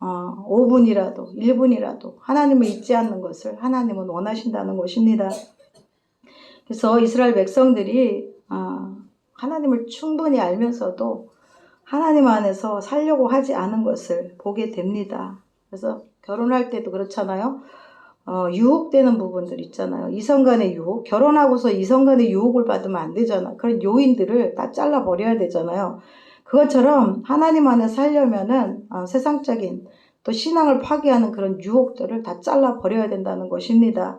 [SPEAKER 1] 5분이라도 1분이라도 하나님을 잊지 않는 것을 하나님은 원하신다는 것입니다. 그래서 이스라엘 백성들이 하나님을 충분히 알면서도 하나님 안에서 살려고 하지 않은 것을 보게 됩니다. 그래서 결혼할 때도 그렇잖아요. 유혹되는 부분들 있잖아요. 이성 간의 유혹. 결혼하고서 이성 간의 유혹을 받으면 안 되잖아. 그런 요인들을 다 잘라버려야 되잖아요. 그것처럼 하나님 안에 살려면은 세상적인 또 신앙을 파괴하는 그런 유혹들을 다 잘라버려야 된다는 것입니다.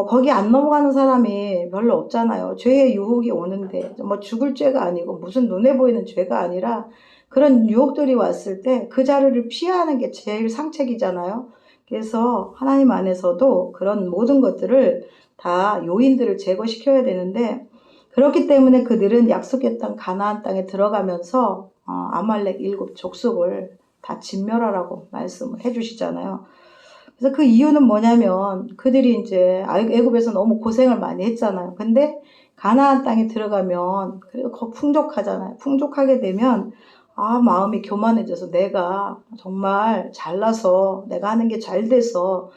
[SPEAKER 1] 거기 안 넘어가는 사람이 별로 없잖아요. 죄의 유혹이 오는데 죽을 죄가 아니고 무슨 눈에 보이는 죄가 아니라 그런 유혹들이 왔을 때 그 자리를 피하는 게 제일 상책이잖아요. 그래서 하나님 안에서도 그런 모든 것들을 다 요인들을 제거시켜야 되는데 그렇기 때문에 그들은 약속의 땅 가나안 땅에 들어가면서 아말렉 7 족속을 다 진멸하라고 말씀을 해주시잖아요. 그래서 그 이유는 뭐냐면 그들이 이제 애굽에서 너무 고생을 많이 했잖아요. 근데 가나안 땅에 들어가면 그래도 풍족하잖아요. 풍족하게 되면 마음이 교만해져서 내가 정말 잘나서 내가 하는 게 잘 돼서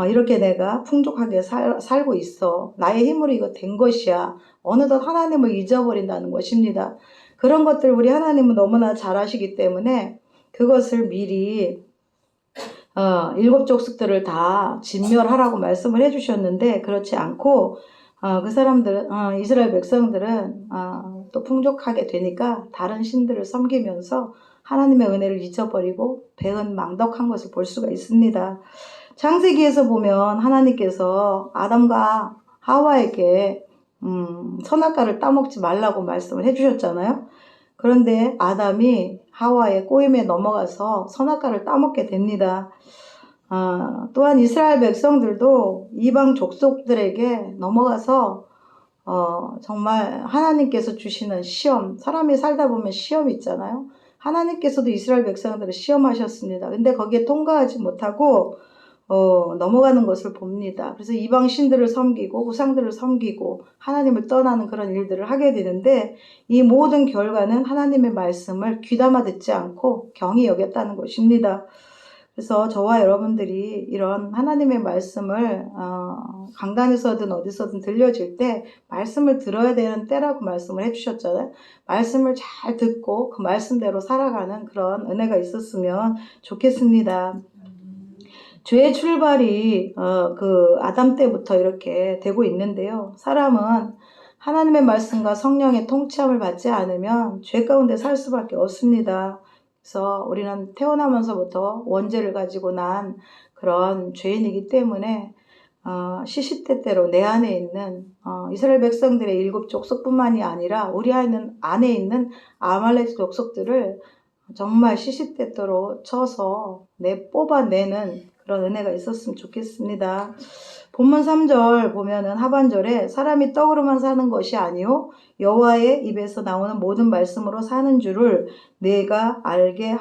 [SPEAKER 1] 이렇게 내가 풍족하게 살고 있어. 나의 힘으로 이거 된 것이야. 어느덧 하나님을 잊어버린다는 것입니다. 그런 것들 우리 하나님은 너무나 잘 아시기 때문에 그것을 미리 7 족속들을 다 진멸하라고 말씀을 해주셨는데 그렇지 않고 그 사람들은 이스라엘 백성들은 또 풍족하게 되니까 다른 신들을 섬기면서 하나님의 은혜를 잊어버리고 배은망덕한 것을 볼 수가 있습니다. 창세기에서 보면 하나님께서 아담과 하와에게 선악과를 따먹지 말라고 말씀을 해주셨잖아요. 그런데 아담이 하와의 꼬임에 넘어가서 선악과를 따먹게 됩니다. 또한 이스라엘 백성들도 이방 족속들에게 넘어가서 정말 하나님께서 주시는 시험, 사람이 살다 보면 시험이 있잖아요. 하나님께서도 이스라엘 백성들을 시험하셨습니다. 근데 거기에 통과하지 못하고 넘어가는 것을 봅니다. 그래서 이방 신들을 섬기고 우상들을 섬기고 하나님을 떠나는 그런 일들을 하게 되는데 이 모든 결과는 하나님의 말씀을 귀담아 듣지 않고 경히 여겼다는 것입니다. 그래서 저와 여러분들이 이런 하나님의 말씀을 강단에서든 어디서든 들려질 때 말씀을 들어야 되는 때라고 말씀을 해주셨잖아요. 말씀을 잘 듣고 그 말씀대로 살아가는 그런 은혜가 있었으면 좋겠습니다. 죄의 출발이 그 아담 때부터 이렇게 되고 있는데요. 사람은 하나님의 말씀과 성령의 통치함을 받지 않으면 죄 가운데 살 수밖에 없습니다. 그래서 우리는 태어나면서부터 원죄를 가지고 난 그런 죄인이기 때문에 시시때때로 내 안에 있는 이스라엘 백성들의 7 족속뿐만이 아니라 우리 안에 있는 아말렉 족속들을 정말 시시때때로 쳐서 뽑아내는 그런 은혜가 있었으면 좋겠습니다. 본문 3절 보면은 하반절에 사람이 떡으로만 사는 것이 아니요 여호와의 입에서 나오는 모든 말씀으로 사는 줄을 내가 알게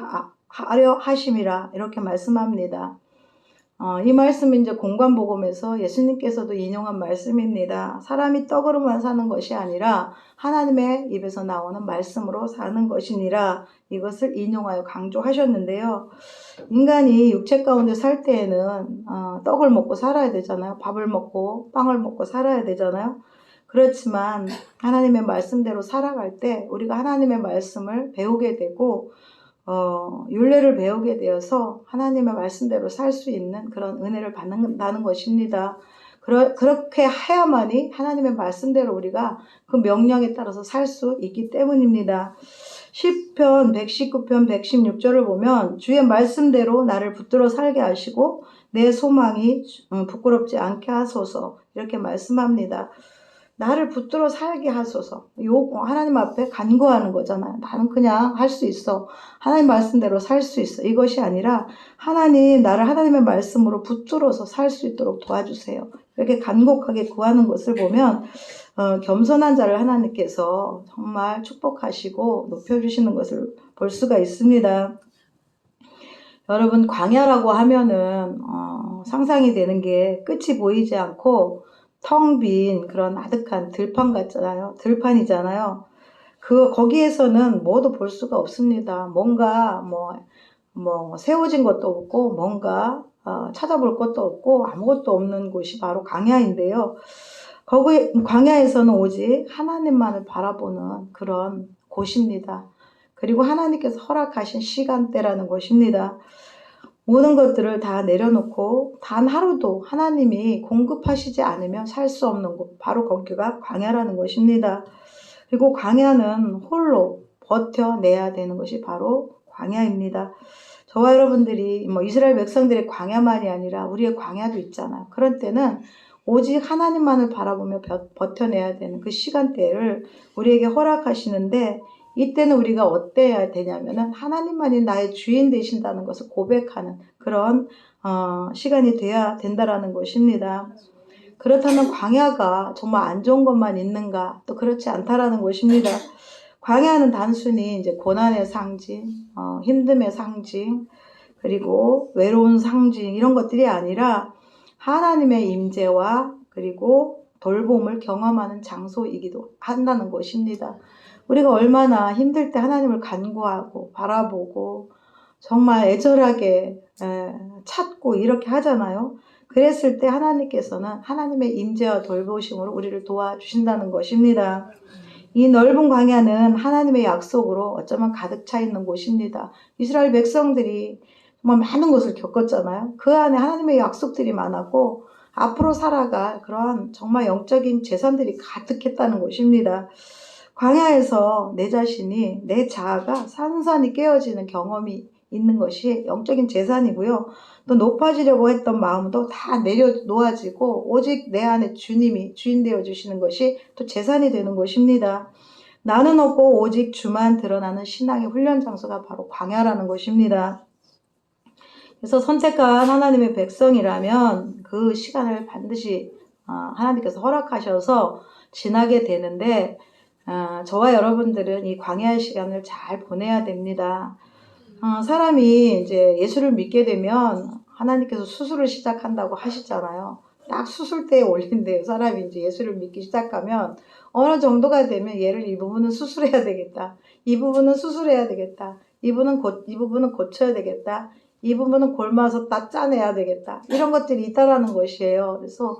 [SPEAKER 1] 하려 하심이라 이렇게 말씀합니다. 이 말씀은 이제 공관복음에서 예수님께서도 인용한 말씀입니다. 사람이 떡으로만 사는 것이 아니라 하나님의 입에서 나오는 말씀으로 사는 것이니라 이것을 인용하여 강조하셨는데요. 인간이 육체 가운데 살 때에는 떡을 먹고 살아야 되잖아요. 밥을 먹고 빵을 먹고 살아야 되잖아요. 그렇지만 하나님의 말씀대로 살아갈 때 우리가 하나님의 말씀을 배우게 되고 율례를 배우게 되어서 하나님의 말씀대로 살 수 있는 그런 은혜를 받는다는 것입니다. 그렇게 해야만이 하나님의 말씀대로 우리가 그 명령에 따라서 살 수 있기 때문입니다. 시편 119편 116절을 보면 주의 말씀대로 나를 붙들어 살게 하시고 내 소망이 부끄럽지 않게 하소서 이렇게 말씀합니다. 나를 붙들어 살게 하소서. 하나님 앞에 간구하는 거잖아요. 나는 그냥 할 수 있어. 하나님 말씀대로 살 수 있어. 이것이 아니라 나를 하나님의 말씀으로 붙들어서 살 수 있도록 도와주세요. 이렇게 간곡하게 구하는 것을 보면 겸손한 자를 하나님께서 정말 축복하시고 높여주시는 것을 볼 수가 있습니다. 여러분 광야라고 하면은 상상이 되는 게 끝이 보이지 않고 텅 빈 그런 아득한 들판 같잖아요. 들판이잖아요. 거기에서는 뭐도 볼 수가 없습니다. 뭔가 세워진 것도 없고 뭔가 찾아볼 것도 없고 아무것도 없는 곳이 바로 광야인데요. 거기 광야에서는 오직 하나님만을 바라보는 그런 곳입니다. 그리고 하나님께서 허락하신 시간대라는 것입니다. 모든 것들을 다 내려놓고 단 하루도 하나님이 공급하시지 않으면 살 수 없는 곳, 바로 거기가 광야라는 것입니다. 그리고 광야는 홀로 버텨내야 되는 것이 바로 광야입니다. 저와 여러분들이 이스라엘 백성들의 광야만이 아니라 우리의 광야도 있잖아요. 그럴 때는 오직 하나님만을 바라보며 버텨내야 되는 그 시간대를 우리에게 허락하시는데 이때는 우리가 어때야 되냐면은 하나님만이 나의 주인 되신다는 것을 고백하는 그런 시간이 돼야 된다라는 것입니다. 그렇다면 광야가 정말 안 좋은 것만 있는가? 또 그렇지 않다라는 것입니다. 광야는 단순히 이제 고난의 상징, 힘듦의 상징, 그리고 외로운 상징 이런 것들이 아니라 하나님의 임재와 그리고 돌봄을 경험하는 장소이기도 한다는 것입니다. 우리가 얼마나 힘들 때 하나님을 간구하고 바라보고 정말 애절하게 찾고 이렇게 하잖아요. 그랬을 때 하나님께서는 하나님의 임재와 돌보심으로 우리를 도와주신다는 것입니다. 이 넓은 광야는 하나님의 약속으로 어쩌면 가득 차 있는 곳입니다. 이스라엘 백성들이 정말 많은 것을 겪었잖아요. 그 안에 하나님의 약속들이 많았고 앞으로 살아갈 그런 정말 영적인 재산들이 가득했다는 것입니다. 광야에서 내 자신이, 내 자아가 산산이 깨어지는 경험이 있는 것이 영적인 재산이고요. 또 높아지려고 했던 마음도 다 내려놓아지고 오직 내 안에 주님이 주인 되어 주시는 것이 또 재산이 되는 것입니다. 나는 없고 오직 주만 드러나는 신앙의 훈련 장소가 바로 광야라는 것입니다. 그래서 선택한 하나님의 백성이라면 그 시간을 반드시 하나님께서 허락하셔서 지나게 되는데 저와 여러분들은 이 광야의 시간을 잘 보내야 됩니다. 사람이 이제 예수를 믿게 되면 하나님께서 수술을 시작한다고 하시잖아요. 딱 수술대에 올린대요. 사람이 이제 예수를 믿기 시작하면 어느 정도가 되면 얘를 이 부분은 수술해야 되겠다. 이 부분은 수술해야 되겠다. 이 부분은 고쳐야 되겠다. 이 부분은 골마서 딱 짜내야 되겠다. 이런 것들이 있다라는 것이에요. 그래서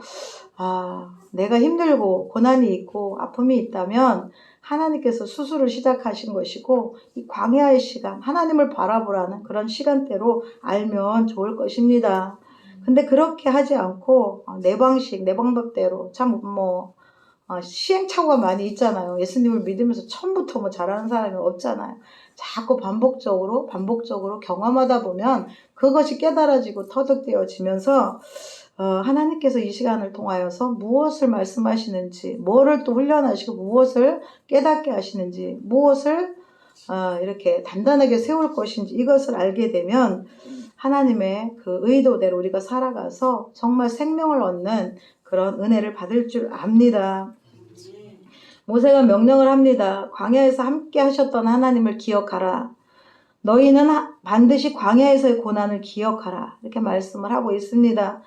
[SPEAKER 1] 내가 힘들고 고난이 있고 아픔이 있다면 하나님께서 수술을 시작하신 것이고 이 광야의 시간, 하나님을 바라보라는 그런 시간대로 알면 좋을 것입니다. 근데 그렇게 하지 않고 내 방식, 내 방법대로 참 시행착오가 많이 있잖아요. 예수님을 믿으면서 처음부터 잘하는 사람이 없잖아요. 자꾸 반복적으로 경험하다 보면 그것이 깨달아지고 터득되어지면서 하나님께서 이 시간을 통하여서 무엇을 말씀하시는지, 뭐를 또 훈련하시고 무엇을 깨닫게 하시는지, 무엇을 이렇게 단단하게 세울 것인지 이것을 알게 되면 하나님의 그 의도대로 우리가 살아가서 정말 생명을 얻는 그런 은혜를 받을 줄 압니다. 모세가 명령을 합니다. 광야에서 함께 하셨던 하나님을 기억하라. 너희는 반드시 광야에서의 고난을 기억하라. 이렇게 말씀을 하고 있습니다.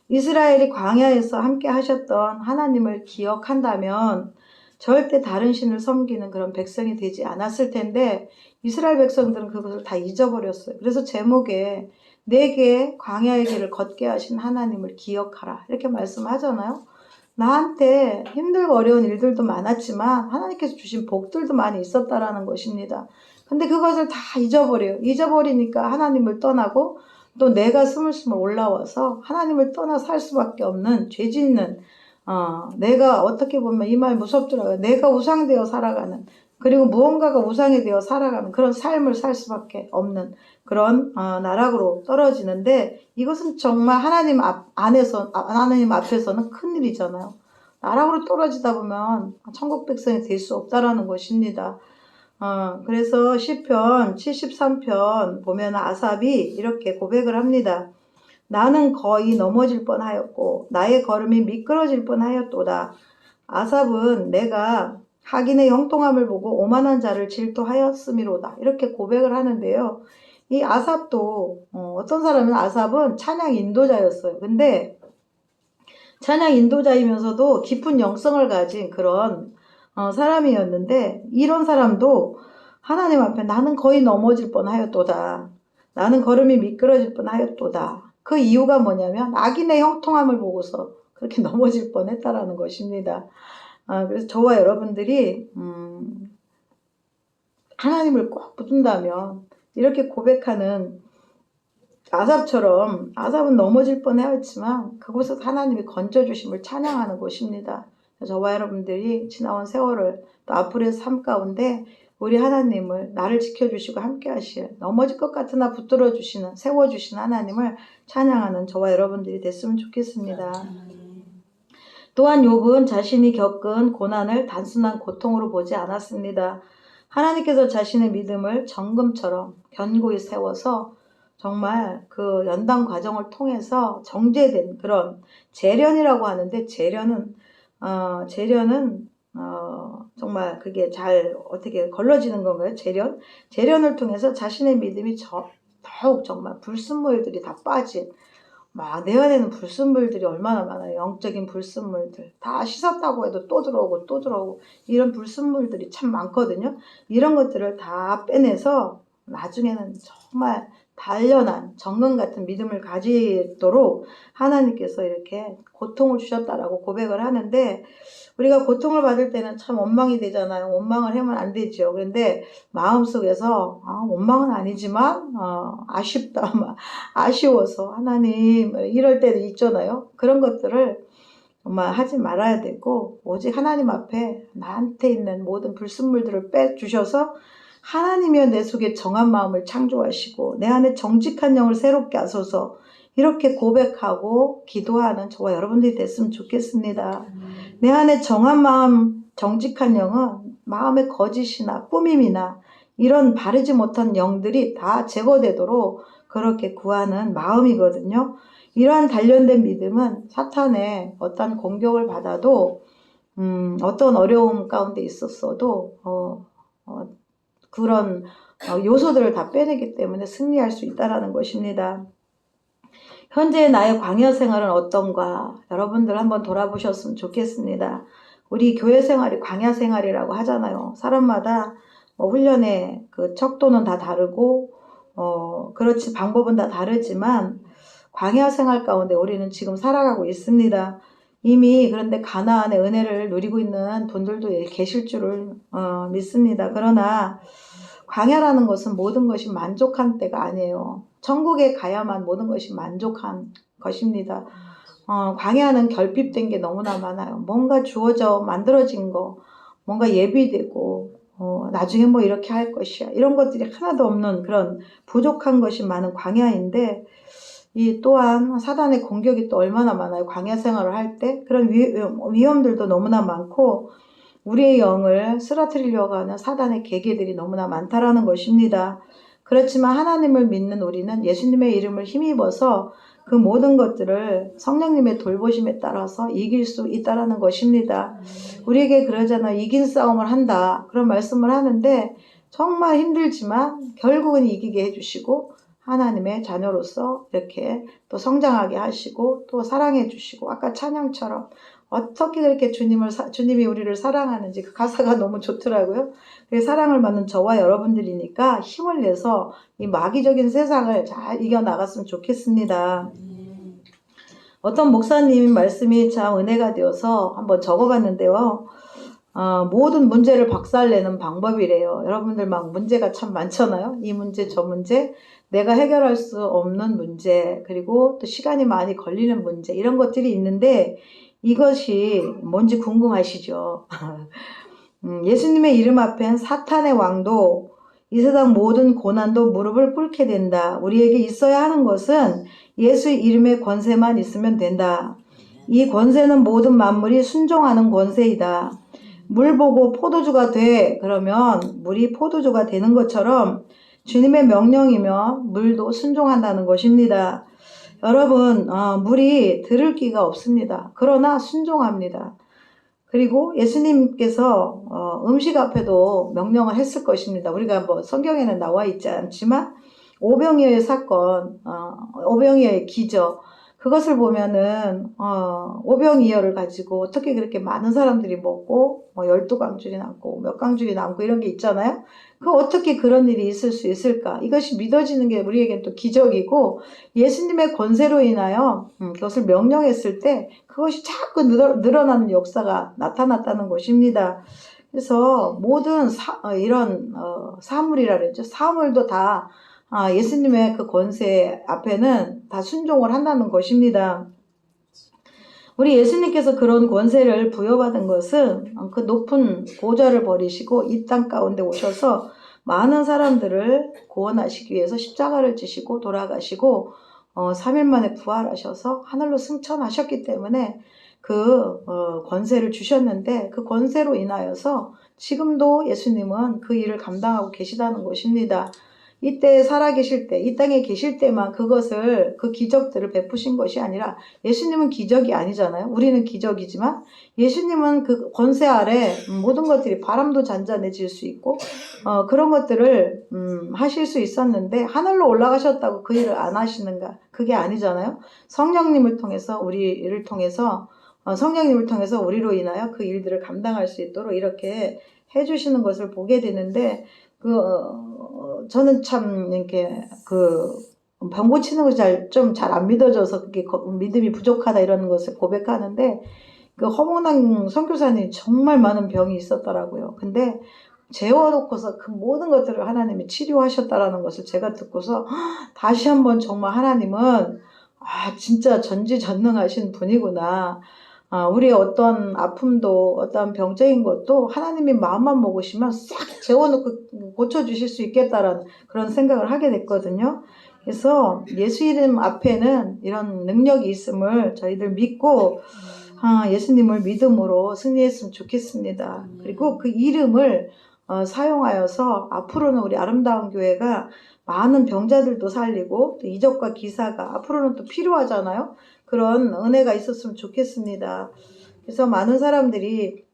[SPEAKER 1] 이스라엘이 광야에서 함께 하셨던 하나님을 기억한다면 절대 다른 신을 섬기는 그런 백성이 되지 않았을 텐데 이스라엘 백성들은 그것을 다 잊어버렸어요. 그래서 제목에 내게 광야의 길을 걷게 하신 하나님을 기억하라. 이렇게 말씀하잖아요. 나한테 힘들고 어려운 일들도 많았지만 하나님께서 주신 복들도 많이 있었다라는 것입니다. 근데 그것을 다 잊어버려요. 잊어버리니까 하나님을 떠나고 또 내가 스물스물 올라와서 하나님을 떠나 살 수밖에 없는 죄 짓는 내가 어떻게 보면 이 말 무섭더라고요. 내가 우상되어 살아가는 그리고 무언가가 우상이 되어 살아가는 그런 삶을 살 수밖에 없는 그런 나락으로 떨어지는데 이것은 정말 하나님 앞에서는 큰일이잖아요. 나락으로 떨어지다 보면 천국 백성이 될 수 없다라는 것입니다. 그래서 시편 73편 보면 아삽이 이렇게 고백을 합니다. 나는 거의 넘어질 뻔하였고 나의 걸음이 미끄러질 뻔하였도다. 아삽은 내가 하긴의 형통함을 보고 오만한 자를 질투하였음이로다. 이렇게 고백을 하는데요. 이 아삽도 어떤 사람은 아삽은 찬양 인도자였어요. 근데 찬양 인도자이면서도 깊은 영성을 가진 그런 사람이었는데 이런 사람도 하나님 앞에 나는 거의 넘어질 뻔하였도다. 나는 걸음이 미끄러질 뻔하였도다. 그 이유가 뭐냐면 악인의 형통함을 보고서 그렇게 넘어질 뻔했다라는 것입니다. 그래서 저와 여러분들이 하나님을 꼭 붙든다면 이렇게 고백하는 아삽처럼 아삽은 넘어질 뻔하였지만 그곳에서 하나님이 건져주심을 찬양하는 것입니다. 저와 여러분들이 지나온 세월을 또 앞으로의 삶 가운데 우리 하나님을 나를 지켜주시고 함께 하실 넘어질 것 같으나 붙들어 주시는 세워주시는 하나님을 찬양하는 저와 여러분들이 됐으면 좋겠습니다. 또한 욥은 자신이 겪은 고난을 단순한 고통으로 보지 않았습니다. 하나님께서 자신의 믿음을 정금처럼 견고히 세워서 정말 그 연단 과정을 통해서 정제된 그런 재련이라고 하는데 재련은 정말 그게 잘 어떻게 걸러지는 건가요? 재련을 통해서 자신의 믿음이 더욱 정말 불순물들이 다 빠진, 막 내 안에는 불순물들이 얼마나 많아요. 영적인 불순물들 다 씻었다고 해도 또 들어오고 또 들어오고, 이런 불순물들이 참 많거든요. 이런 것들을 다 빼내서 나중에는 정말 단련한 정금 같은 믿음을 가지도록 하나님께서 이렇게 고통을 주셨다라고 고백을 하는데, 우리가 고통을 받을 때는 참 원망이 되잖아요. 원망을 하면 안 되죠. 그런데 마음속에서 원망은 아니지만 아쉽다, 아쉬워서 하나님, 이럴 때도 있잖아요. 그런 것들을 정말 하지 말아야 되고, 오직 하나님 앞에 나한테 있는 모든 불순물들을 빼주셔서 하나님이여 내 속에 정한 마음을 창조하시고 내 안에 정직한 영을 새롭게 하소서, 이렇게 고백하고 기도하는 저와 여러분들이 됐으면 좋겠습니다. 내 안에 정한 마음, 정직한 영은 마음의 거짓이나 꾸밈이나 이런 바르지 못한 영들이 다 제거되도록 그렇게 구하는 마음이거든요. 이러한 단련된 믿음은 사탄의 어떤 공격을 받아도 어떤 어려움 가운데 있었어도 그런 요소들을 다 빼내기 때문에 승리할 수 있다는 것입니다. 현재 나의 광야 생활은 어떤가? 여러분들 한번 돌아보셨으면 좋겠습니다. 우리 교회 생활이 광야 생활이라고 하잖아요. 사람마다 훈련의 그 척도는 다 다르고 그렇지 방법은 다 다르지만 광야 생활 가운데 우리는 지금 살아가고 있습니다. 이미 그런데 가나안의 은혜를 누리고 있는 분들도 계실 줄을 믿습니다. 그러나 광야라는 것은 모든 것이 만족한 때가 아니에요. 천국에 가야만 모든 것이 만족한 것입니다. 광야는 결핍된 게 너무나 많아요. 뭔가 주어져 만들어진 거, 뭔가 예비되고 나중에 뭐 이렇게 할 것이야, 이런 것들이 하나도 없는 그런 부족한 것이 많은 광야인데, 이 또한 사단의 공격이 또 얼마나 많아요. 광야 생활을 할 때 그런 위험들도 너무나 많고, 우리의 영을 쓰러뜨리려고 하는 사단의 계계들이 너무나 많다라는 것입니다. 그렇지만 하나님을 믿는 우리는 예수님의 이름을 힘입어서 그 모든 것들을 성령님의 돌보심에 따라서 이길 수 있다라는 것입니다. 우리에게 그러잖아요. 이긴 싸움을 한다, 그런 말씀을 하는데 정말 힘들지만 결국은 이기게 해주시고, 하나님의 자녀로서 이렇게 또 성장하게 하시고 또 사랑해 주시고, 아까 찬양처럼 어떻게 그렇게 주님이 우리를 사랑하는지 그 가사가 너무 좋더라고요. 그 사랑을 받는 저와 여러분들이니까 힘을 내서 이 마귀적인 세상을 잘 이겨나갔으면 좋겠습니다. 어떤 목사님 말씀이 참 은혜가 되어서 한번 적어봤는데요. 모든 문제를 박살내는 방법이래요. 여러분들 막 문제가 참 많잖아요. 이 문제 저 문제, 내가 해결할 수 없는 문제, 그리고 또 시간이 많이 걸리는 문제, 이런 것들이 있는데 이것이 뭔지 궁금하시죠? 예수님의 이름 앞엔 사탄의 왕도 이 세상 모든 고난도 무릎을 꿇게 된다. 우리에게 있어야 하는 것은 예수 이름의 권세만 있으면 된다. 이 권세는 모든 만물이 순종하는 권세이다. 물 보고 포도주가 돼, 그러면 물이 포도주가 되는 것처럼 주님의 명령이면 물도 순종한다는 것입니다. 여러분, 물이 들을 기가 없습니다. 그러나 순종합니다. 그리고 예수님께서 음식 앞에도 명령을 했을 것입니다. 우리가 뭐 성경에는 나와 있지 않지만 오병이어의 사건, 오병이어의 기적, 그것을 보면은 오병이어를 가지고 어떻게 그렇게 많은 사람들이 먹고 12광줄이 남고 몇 광줄이 남고 이런 게 있잖아요. 그 어떻게 그런 일이 있을 수 있을까? 이것이 믿어지는 게 우리에겐 또 기적이고, 예수님의 권세로 인하여 그것을 명령했을 때 그것이 자꾸 늘어나는 역사가 나타났다는 것입니다. 그래서 모든 이런 사물이라 그랬죠. 사물도 다 예수님의 그 권세 앞에는 다 순종을 한다는 것입니다. 우리 예수님께서 그런 권세를 부여받은 것은 그 높은 보좌를 버리시고 이 땅 가운데 오셔서 많은 사람들을 구원하시기 위해서 십자가를 지시고 돌아가시고 3일 만에 부활하셔서 하늘로 승천하셨기 때문에 그 권세를 주셨는데, 그 권세로 인하여서 지금도 예수님은 그 일을 감당하고 계시다는 것입니다. 이때 살아계실 때, 이 땅에 계실 때만 그것을, 그 기적들을 베푸신 것이 아니라, 예수님은 기적이 아니잖아요. 우리는 기적이지만 예수님은 그 권세 아래 모든 것들이, 바람도 잔잔해질 수 있고 그런 것들을 하실 수 있었는데, 하늘로 올라가셨다고 그 일을 안 하시는가? 그게 아니잖아요. 성령님을 통해서, 우리를 통해서, 성령님을 통해서 우리로 인하여 그 일들을 감당할 수 있도록 이렇게 해주시는 것을 보게 되는데, 저는 참 이렇게 병 고치는 것이 좀 잘 안 믿어져서 그게 믿음이 부족하다 이런 것을 고백하는데, 그 허몽당 선교사님이 정말 많은 병이 있었더라고요. 근데 재워놓고서 그 모든 것들을 하나님이 치료하셨다라는 것을 제가 듣고서 다시 한번 정말 하나님은 진짜 전지전능하신 분이구나. 우리의 어떤 아픔도, 어떤 병적인 것도 하나님이 마음만 먹으시면 싹 재워놓고 고쳐주실 수 있겠다라는 그런 생각을 하게 됐거든요. 그래서 예수 이름 앞에는 이런 능력이 있음을 저희들 믿고 예수님을 믿음으로 승리했으면 좋겠습니다. 그리고 그 이름을 사용하여서 앞으로는 우리 아름다운 교회가 많은 병자들도 살리고, 또 이적과 기사가 앞으로는 또 필요하잖아요. 그런 은혜가 있었으면 좋겠습니다. 그래서 많은 사람들이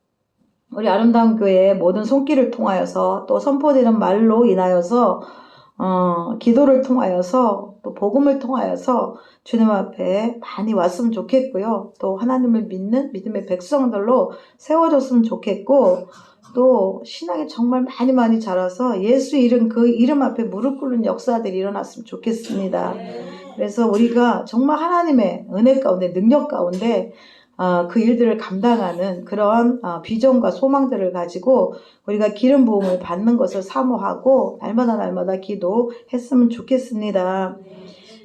[SPEAKER 1] 우리 아름다운 교회의 모든 손길을 통하여서, 또 선포되는 말로 인하여서, 기도를 통하여서, 또 복음을 통하여서 주님 앞에 많이 왔으면 좋겠고요. 또 하나님을 믿는 믿음의 백성들로 세워졌으면 좋겠고, 또 신앙이 정말 많이 자라서 예수 이름, 그 이름 앞에 무릎 꿇는 역사들이 일어났으면 좋겠습니다. 그래서 우리가 정말 하나님의 은혜 가운데, 능력 가운데 그 일들을 감당하는 그런 비전과 소망들을 가지고 우리가 기름 부음을 받는 것을 사모하고 날마다 기도했으면 좋겠습니다.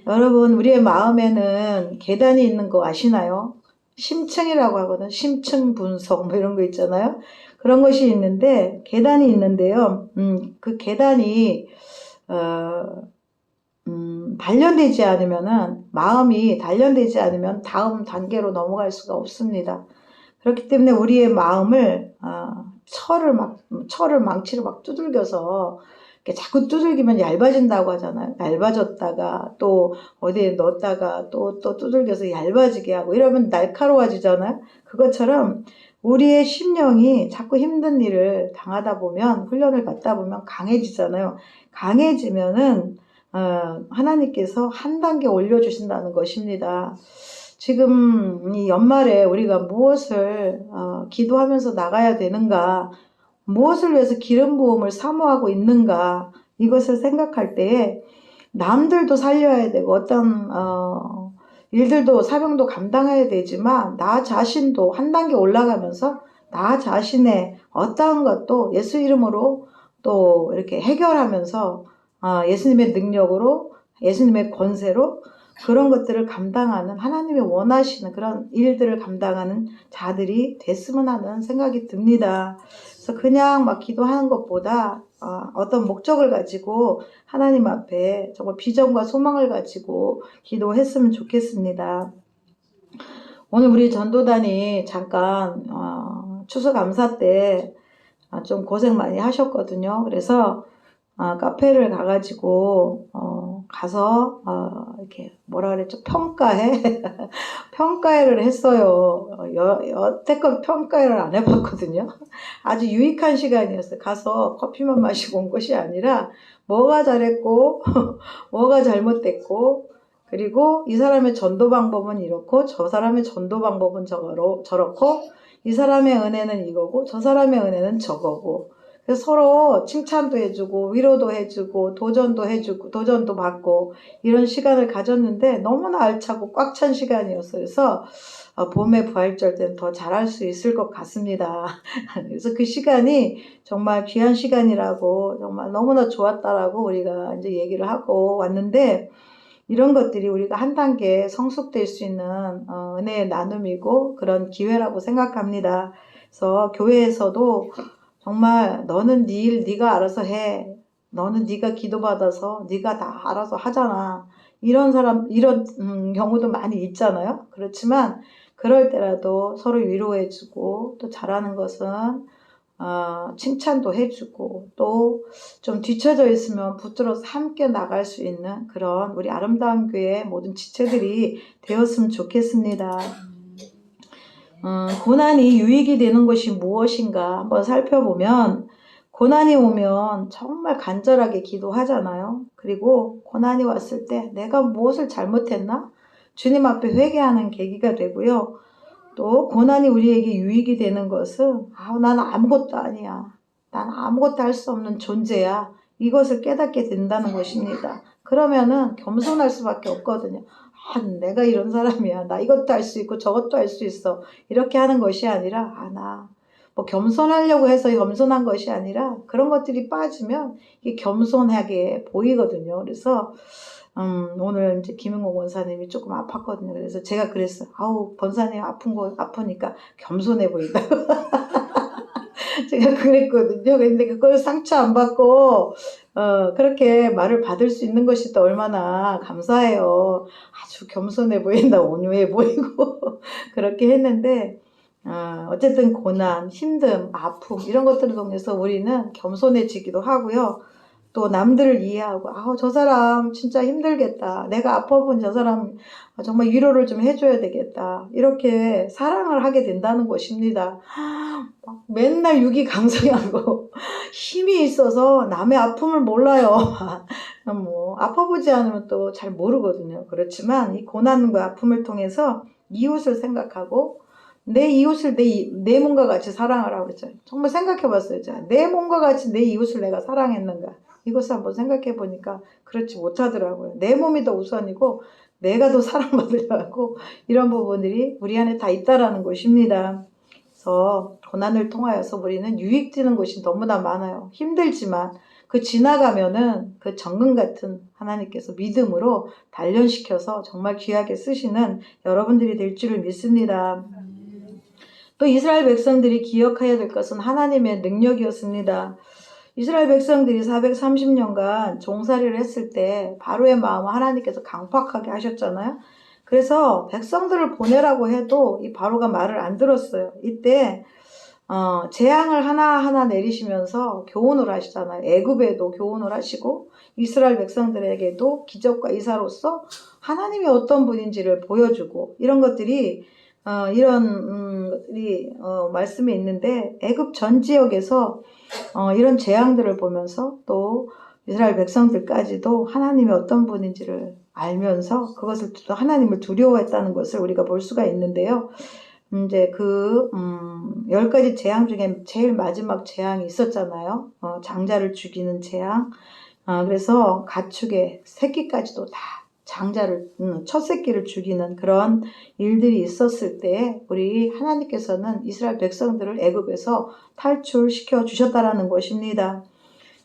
[SPEAKER 1] 여러분, 우리의 마음에는 계단이 있는 거 아시나요? 심층이라고 하거든. 심층 분석 이런 거 있잖아요. 그런 것이 있는데, 계단이 있는데요. 그 계단이 단련되지 않으면은, 마음이 단련되지 않으면 다음 단계로 넘어갈 수가 없습니다. 그렇기 때문에 우리의 마음을 철을 망치로 막 두들겨서 자꾸 두들기면 얇아진다고 하잖아요. 얇아졌다가 또 어디에 넣었다가 또 두들겨서 얇아지게 하고 이러면 날카로워지잖아요. 그것처럼 우리의 심령이 자꾸 힘든 일을 당하다 보면, 훈련을 받다 보면 강해지잖아요. 강해지면은 하나님께서 한 단계 올려주신다는 것입니다. 지금 이 연말에 우리가 무엇을 기도하면서 나가야 되는가, 무엇을 위해서 기름 부음을 사모하고 있는가, 이것을 생각할 때에 남들도 살려야 되고 어떤 일들도, 사명도 감당해야 되지만 나 자신도 한 단계 올라가면서 나 자신의 어떠한 것도 예수 이름으로 또 이렇게 해결하면서 예수님의 능력으로, 예수님의 권세로 그런 것들을 감당하는, 하나님이 원하시는 그런 일들을 감당하는 자들이 됐으면 하는 생각이 듭니다. 그래서 그냥 막 기도하는 것보다 어떤 목적을 가지고 하나님 앞에 정말 비전과 소망을 가지고 기도했으면 좋겠습니다. 오늘 우리 전도단이 잠깐 추수감사 때 좀 고생 많이 하셨거든요. 그래서 카페를 가가지고 가서 이렇게 뭐라 그랬죠? 평가회를 했어요. 여태껏 평가회를 안 해봤거든요. 아주 유익한 시간이었어요. 가서 커피만 마시고 온 것이 아니라 뭐가 잘했고 뭐가 잘못됐고, 그리고 이 사람의 전도 방법은 이렇고 저 사람의 전도 방법은 저렇고, 이 사람의 은혜는 이거고 저 사람의 은혜는 저거고, 그래서 서로 칭찬도 해주고 위로도 해주고 도전도 해주고 도전도 받고 이런 시간을 가졌는데 너무나 알차고 꽉 찬 시간이었어요. 그래서 봄의 부활절 때는 더 잘할 수 있을 것 같습니다. 그래서 그 시간이 정말 귀한 시간이라고, 정말 너무나 좋았다라고 우리가 이제 얘기를 하고 왔는데, 이런 것들이 우리가 한 단계 성숙될 수 있는 은혜의 나눔이고 그런 기회라고 생각합니다. 그래서 교회에서도 정말 너는 네 일 네가 알아서 해, 너는 네가 기도받아서 네가 다 알아서 하잖아, 이런 경우도 많이 있잖아요. 그렇지만 그럴 때라도 서로 위로해주고, 또 잘하는 것은 칭찬도 해주고 또 좀 뒤처져 있으면 붙들어서 함께 나갈 수 있는 그런 우리 아름다운 교회 모든 지체들이 되었으면 좋겠습니다. 고난이 유익이 되는 것이 무엇인가 한번 살펴보면 고난이 오면 정말 간절하게 기도하잖아요. 그리고 고난이 왔을 때 내가 무엇을 잘못했나? 주님 앞에 회개하는 계기가 되고요. 또 고난이 우리에게 유익이 되는 것은 난 아무것도 아니야. 난 아무것도 할 수 없는 존재야. 이것을 깨닫게 된다는 것입니다. 그러면은 겸손할 수밖에 없거든요. 내가 이런 사람이야. 나 이것도 할 수 있고 저것도 할 수 있어. 이렇게 하는 것이 아니라 나 뭐 겸손하려고 해서 겸손한 것이 아니라 그런 것들이 빠지면 이게 겸손하게 보이거든요. 그래서 오늘 이제 김은공 원사님이 조금 아팠거든요. 그래서 제가 그랬어요. 권사님 아프니까 겸손해 보인다. 제가 그랬거든요. 근데 그걸 상처 안 받고, 그렇게 말을 받을 수 있는 것이 또 얼마나 감사해요. 아주 겸손해 보인다, 온유해 보이고. 그렇게 했는데, 어쨌든 고난, 힘듦, 아픔, 이런 것들을 통해서 우리는 겸손해지기도 하고요. 또 남들을 이해하고 저 사람 진짜 힘들겠다. 내가 아파 본 저 사람 정말 위로를 좀 해줘야 되겠다. 이렇게 사랑을 하게 된다는 것입니다. 맨날 유기강성하고 힘이 있어서 남의 아픔을 몰라요. 아파보지 않으면 또 잘 모르거든요. 그렇지만 이 고난과 아픔을 통해서 이웃을 생각하고 내 이웃을 내 몸과 같이 사랑하라고 그랬죠. 정말 생각해봤어요. 내 몸과 같이 내 이웃을 내가 사랑했는가. 이것을 한번 생각해 보니까 그렇지 못하더라고요. 내 몸이 더 우선이고 내가 더 사랑받으려고 이런 부분들이 우리 안에 다 있다라는 것입니다. 그래서 고난을 통하여서 우리는 유익되는 것이 너무나 많아요. 힘들지만 그 지나가면은 그 정금 같은 하나님께서 믿음으로 단련시켜서 정말 귀하게 쓰시는 여러분들이 될 줄을 믿습니다. 또 이스라엘 백성들이 기억해야 될 것은 하나님의 능력이었습니다. 이스라엘 백성들이 430년간 종살이를 했을 때 바로의 마음을 하나님께서 강팍하게 하셨잖아요. 그래서 백성들을 보내라고 해도 이 바로가 말을 안 들었어요. 이때 재앙을 하나하나 내리시면서 교훈을 하시잖아요. 애굽에도 교훈을 하시고 이스라엘 백성들에게도 기적과 이사로서 하나님이 어떤 분인지를 보여주고 이런 것들이 말씀이 있는데 애굽 전 지역에서 이런 재앙들을 보면서 또 이스라엘 백성들까지도 하나님이 어떤 분인지를 알면서 그것을 하나님을 두려워했다는 것을 우리가 볼 수가 있는데요. 이제 10가지 재앙 중에 제일 마지막 재앙이 있었잖아요. 장자를 죽이는 재앙. 그래서 가축의 새끼까지도 다 장자를 첫 새끼를 죽이는 그런 일들이 있었을 때 우리 하나님께서는 이스라엘 백성들을 애굽에서 탈출시켜 주셨다라는 것입니다.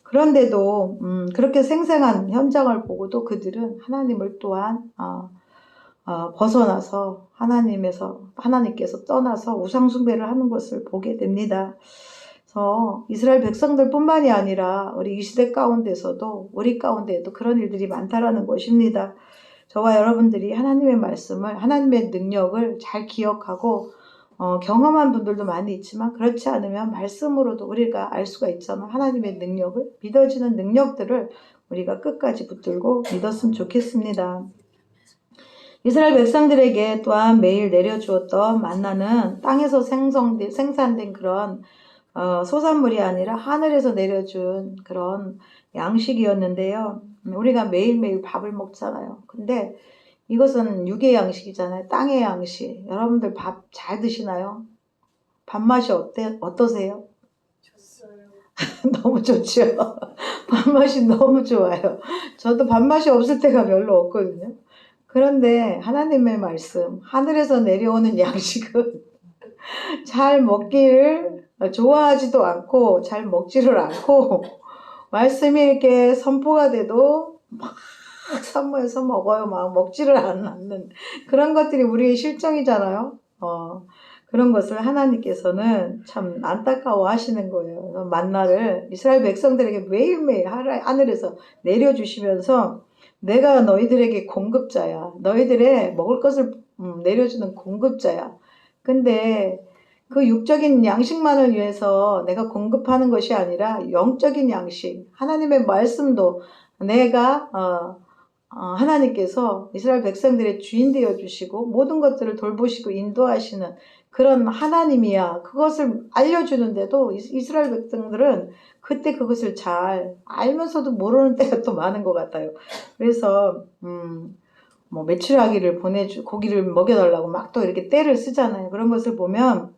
[SPEAKER 1] 그런데도 그렇게 생생한 현장을 보고도 그들은 하나님을 또한 벗어나서 하나님께서 떠나서 우상숭배를 하는 것을 보게 됩니다. 그래서 이스라엘 백성들뿐만이 아니라 우리 이 시대 가운데서도 우리 가운데에도 그런 일들이 많다라는 것입니다. 저와 여러분들이 하나님의 말씀을 하나님의 능력을 잘 기억하고 경험한 분들도 많이 있지만 그렇지 않으면 말씀으로도 우리가 알 수가 있잖아요. 하나님의 능력을 믿어지는 능력들을 우리가 끝까지 붙들고 믿었으면 좋겠습니다. 이스라엘 백성들에게 또한 매일 내려주었던 만나는 땅에서 생산된 그런 소산물이 아니라 하늘에서 내려준 그런 양식이었는데요. 우리가 매일매일 밥을 먹잖아요. 근데 이것은 육의 양식이잖아요. 땅의 양식. 여러분들 밥 잘 드시나요? 밥맛이 어떠세요?
[SPEAKER 3] 줬어요.
[SPEAKER 1] 너무 좋죠. 밥맛이 너무 좋아요. 저도 밥맛이 없을 때가 별로 없거든요. 그런데 하나님의 말씀, 하늘에서 내려오는 양식은 잘 먹기를 좋아하지도 않고 잘 먹지를 않고 말씀이 이렇게 선포가 돼도 막 산모에서 먹어요. 막 먹지를 않는 그런 것들이 우리의 실정이잖아요. 그런 것을 하나님께서는 참 안타까워 하시는 거예요. 만나를 이스라엘 백성들에게 매일매일 하늘에서 내려주시면서 내가 너희들에게 공급자야. 너희들의 먹을 것을 내려주는 공급자야. 근데 그 육적인 양식만을 위해서 내가 공급하는 것이 아니라 영적인 양식, 하나님의 말씀도 내가 하나님께서 이스라엘 백성들의 주인 되어 주시고 모든 것들을 돌보시고 인도하시는 그런 하나님이야. 그것을 알려주는데도 이스라엘 백성들은 그때 그것을 잘 알면서도 모르는 때가 또 많은 것 같아요. 그래서 뭐 메추라기를 고기를 먹여달라고 막 또 이렇게 떼를 쓰잖아요. 그런 것을 보면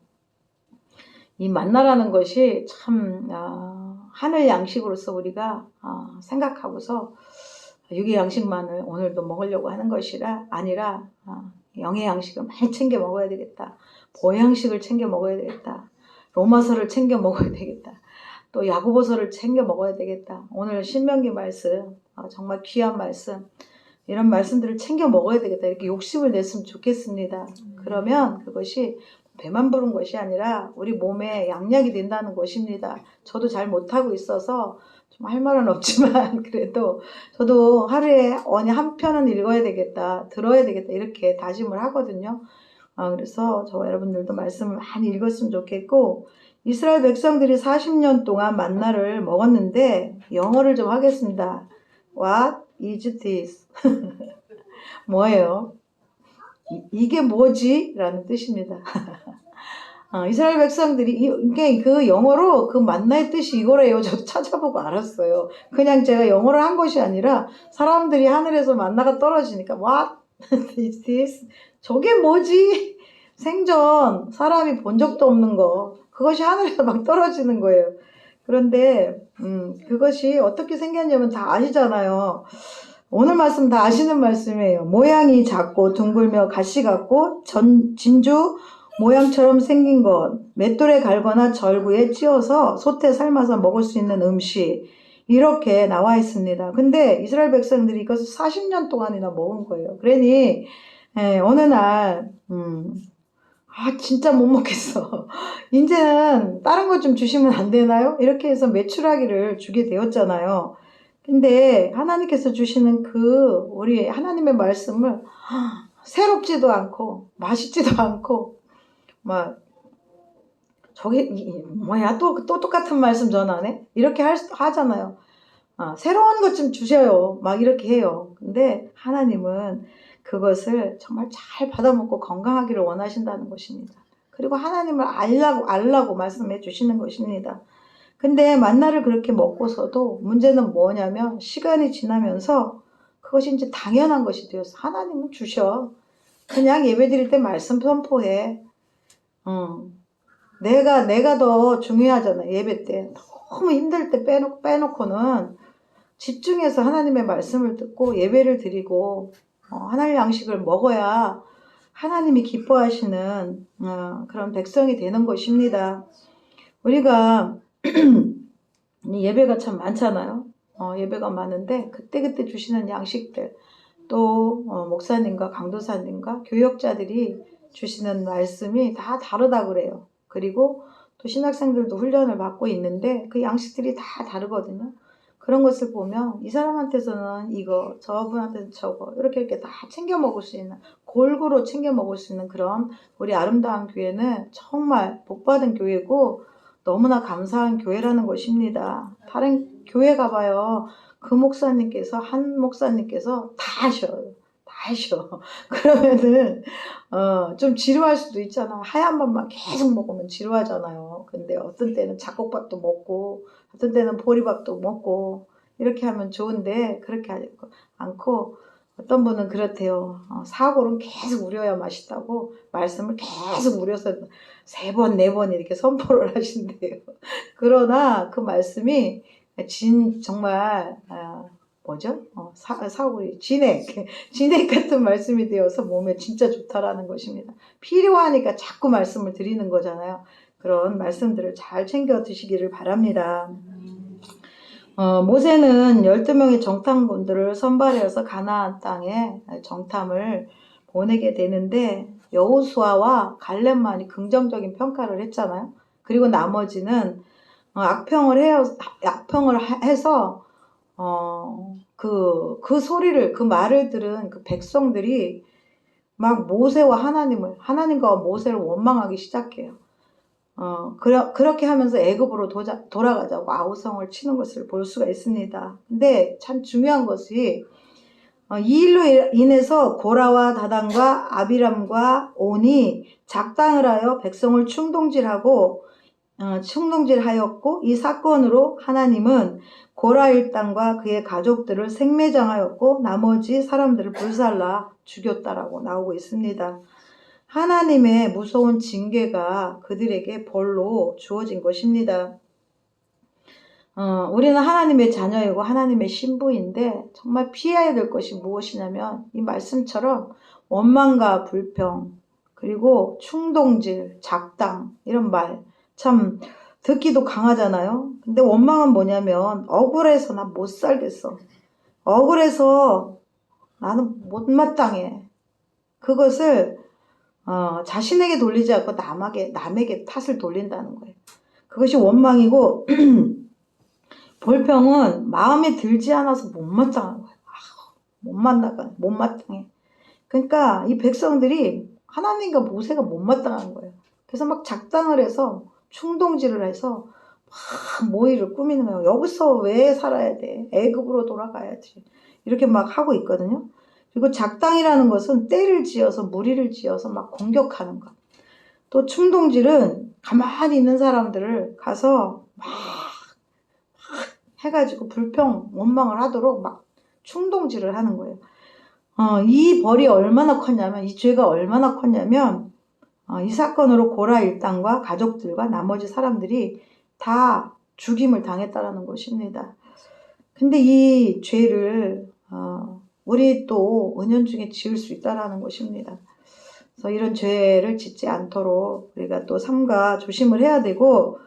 [SPEAKER 1] 이 만나라는 것이 참 하늘 양식으로서 우리가 생각하고서 육의 양식만을 오늘도 먹으려고 하는 것이라 아니라 영의 양식을 많이 챙겨 먹어야 되겠다. 보양식을 챙겨 먹어야 되겠다. 로마서를 챙겨 먹어야 되겠다. 또 야고보서를 챙겨 먹어야 되겠다. 오늘 신명기 말씀 정말 귀한 말씀 이런 말씀들을 챙겨 먹어야 되겠다. 이렇게 욕심을 냈으면 좋겠습니다. 그러면 그것이 배만 부른 것이 아니라 우리 몸에 양약이 된다는 것입니다. 저도 잘 못하고 있어서 좀 할 말은 없지만 그래도 저도 하루에 한 편은 읽어야 되겠다, 들어야 되겠다 이렇게 다짐을 하거든요. 그래서 저와 여러분들도 말씀을 많이 읽었으면 좋겠고 이스라엘 백성들이 40년 동안 만나를 먹었는데 영어를 좀 하겠습니다. What is this? 뭐예요? 이게 뭐지? 라는 뜻입니다. 이스라엘 백성들이 이게 그 영어로 그 만나의 뜻이 이거래요. 저도 찾아보고 알았어요. 그냥 제가 영어를 한 것이 아니라 사람들이 하늘에서 만나가 떨어지니까 What is this? 저게 뭐지? 생전 사람이 본 적도 없는 거 그것이 하늘에서 막 떨어지는 거예요. 그런데 그것이 어떻게 생겼냐면 다 아시잖아요. 오늘 말씀 다 아시는 말씀이에요. 모양이 작고 둥글며 가시 같고 진주 모양처럼 생긴 것, 맷돌에 갈거나 절구에 찧어서 솥에 삶아서 먹을 수 있는 음식 이렇게 나와 있습니다. 근데 이스라엘 백성들이 이것을 40년 동안이나 먹은 거예요. 그러니 어느 날 진짜 못 먹겠어. 이제는 다른 것 좀 주시면 안 되나요? 이렇게 해서 메추라기를 주게 되었잖아요. 근데 하나님께서 주시는 우리 하나님의 말씀을 새롭지도 않고 맛있지도 않고 막 저게 뭐야 또 똑같은 말씀 전하네? 이렇게 하잖아요. 새로운 것 좀 주셔요. 막 이렇게 해요. 근데 하나님은 그것을 정말 잘 받아먹고 건강하기를 원하신다는 것입니다. 그리고 하나님을 알라고 말씀해 주시는 것입니다. 근데 만나를 그렇게 먹고서도 문제는 뭐냐면 시간이 지나면서 그것이 이제 당연한 것이 되어서 하나님은 주셔. 그냥 예배 드릴 때 말씀 선포해. 내가 더 중요하잖아. 예배 때 너무 힘들 때 빼놓고는 집중해서 하나님의 말씀을 듣고 예배를 드리고 하나님의 양식을 먹어야 하나님이 기뻐하시는 그런 백성이 되는 것입니다. 우리가 예배가 참 많잖아요. 예배가 많은데 그때그때 주시는 양식들 또 목사님과 강도사님과 교역자들이 주시는 말씀이 다 다르다 그래요. 그리고 또 신학생들도 훈련을 받고 있는데 그 양식들이 다 다르거든요. 그런 것을 보면 이 사람한테서는 이거, 저분한테는 저거 이렇게 다 챙겨 먹을 수 있는 골고루 챙겨 먹을 수 있는 그런 우리 아름다운 교회는 정말 복받은 교회고 너무나 감사한 교회라는 것입니다. 다른 교회 가봐요. 한 목사님께서 다 하셔요. 다 하셔. 그러면은 좀 지루할 수도 있잖아. 하얀 밥만 계속 먹으면 지루하잖아요. 근데 어떤 때는 잡곡밥도 먹고 어떤 때는 보리밥도 먹고 이렇게 하면 좋은데 그렇게 하지 않고 어떤 분은 그렇대요. 사골은 계속 우려야 맛있다고 말씀을 계속 우려서 3번, 4번 이렇게 선포를 하신대요. 그러나 그 말씀이 정말 뭐죠? 사골이 진액 같은 말씀이 되어서 몸에 진짜 좋다라는 것입니다. 필요하니까 자꾸 말씀을 드리는 거잖아요. 그런 말씀들을 잘 챙겨 드시기를 바랍니다. 모세는 12명의 정탐꾼들을 선발해서 가나안 땅에 정탐을 보내게 되는데 여호수아와 갈렙만이 긍정적인 평가를 했잖아요. 그리고 나머지는 악평을 해서 그 소리를 그 말을 들은 그 백성들이 막 하나님과 모세를 원망하기 시작해요. 그렇게 하면서 애굽으로 돌아가자고 아우성을 치는 것을 볼 수가 있습니다. 근데 참 중요한 것이 이 일로 인해서 고라와 다단과 아비람과 온이 작당을 하여 백성을 충동질하였고 이 사건으로 하나님은 고라 일당과 그의 가족들을 생매장하였고 나머지 사람들을 불살라 죽였다라고 나오고 있습니다. 하나님의 무서운 징계가 그들에게 벌로 주어진 것입니다. 우리는 하나님의 자녀이고 하나님의 신부인데 정말 피해야 될 것이 무엇이냐면 이 말씀처럼 원망과 불평 그리고 충동질, 작당 이런 말 참 듣기도 강하잖아요. 근데 원망은 뭐냐면 억울해서 나 못 살겠어. 억울해서 나는 못마땅해. 그것을 자신에게 돌리지 않고 남에게 탓을 돌린다는 거예요. 그것이 원망이고 불평은 마음에 들지 않아서 못마땅한 거예요. 못마땅해. 그러니까 이 백성들이 하나님과 모세가 못마땅한 거예요. 그래서 막 작당을 해서 충동질을 해서 막 모의를 꾸미는 거예요. 여기서 왜 살아야 돼? 애굽으로 돌아가야지. 이렇게 막 하고 있거든요. 그리고 작당이라는 것은 때를 지어서 무리를 지어서 막 공격하는 것. 또 충동질은 가만히 있는 사람들을 가서 막 해가지고 불평, 원망을 하도록 막 충동질을 하는 거예요. 이 벌이 얼마나 컸냐면, 이 죄가 얼마나 컸냐면, 이 사건으로 고라 일당과 가족들과 나머지 사람들이 다 죽임을 당했다라는 것입니다. 근데 이 죄를 우리 또 은연중에 지을 수 있다라는 것입니다. 그래서 이런 죄를 짓지 않도록 우리가 또 삼가 조심을 해야 되고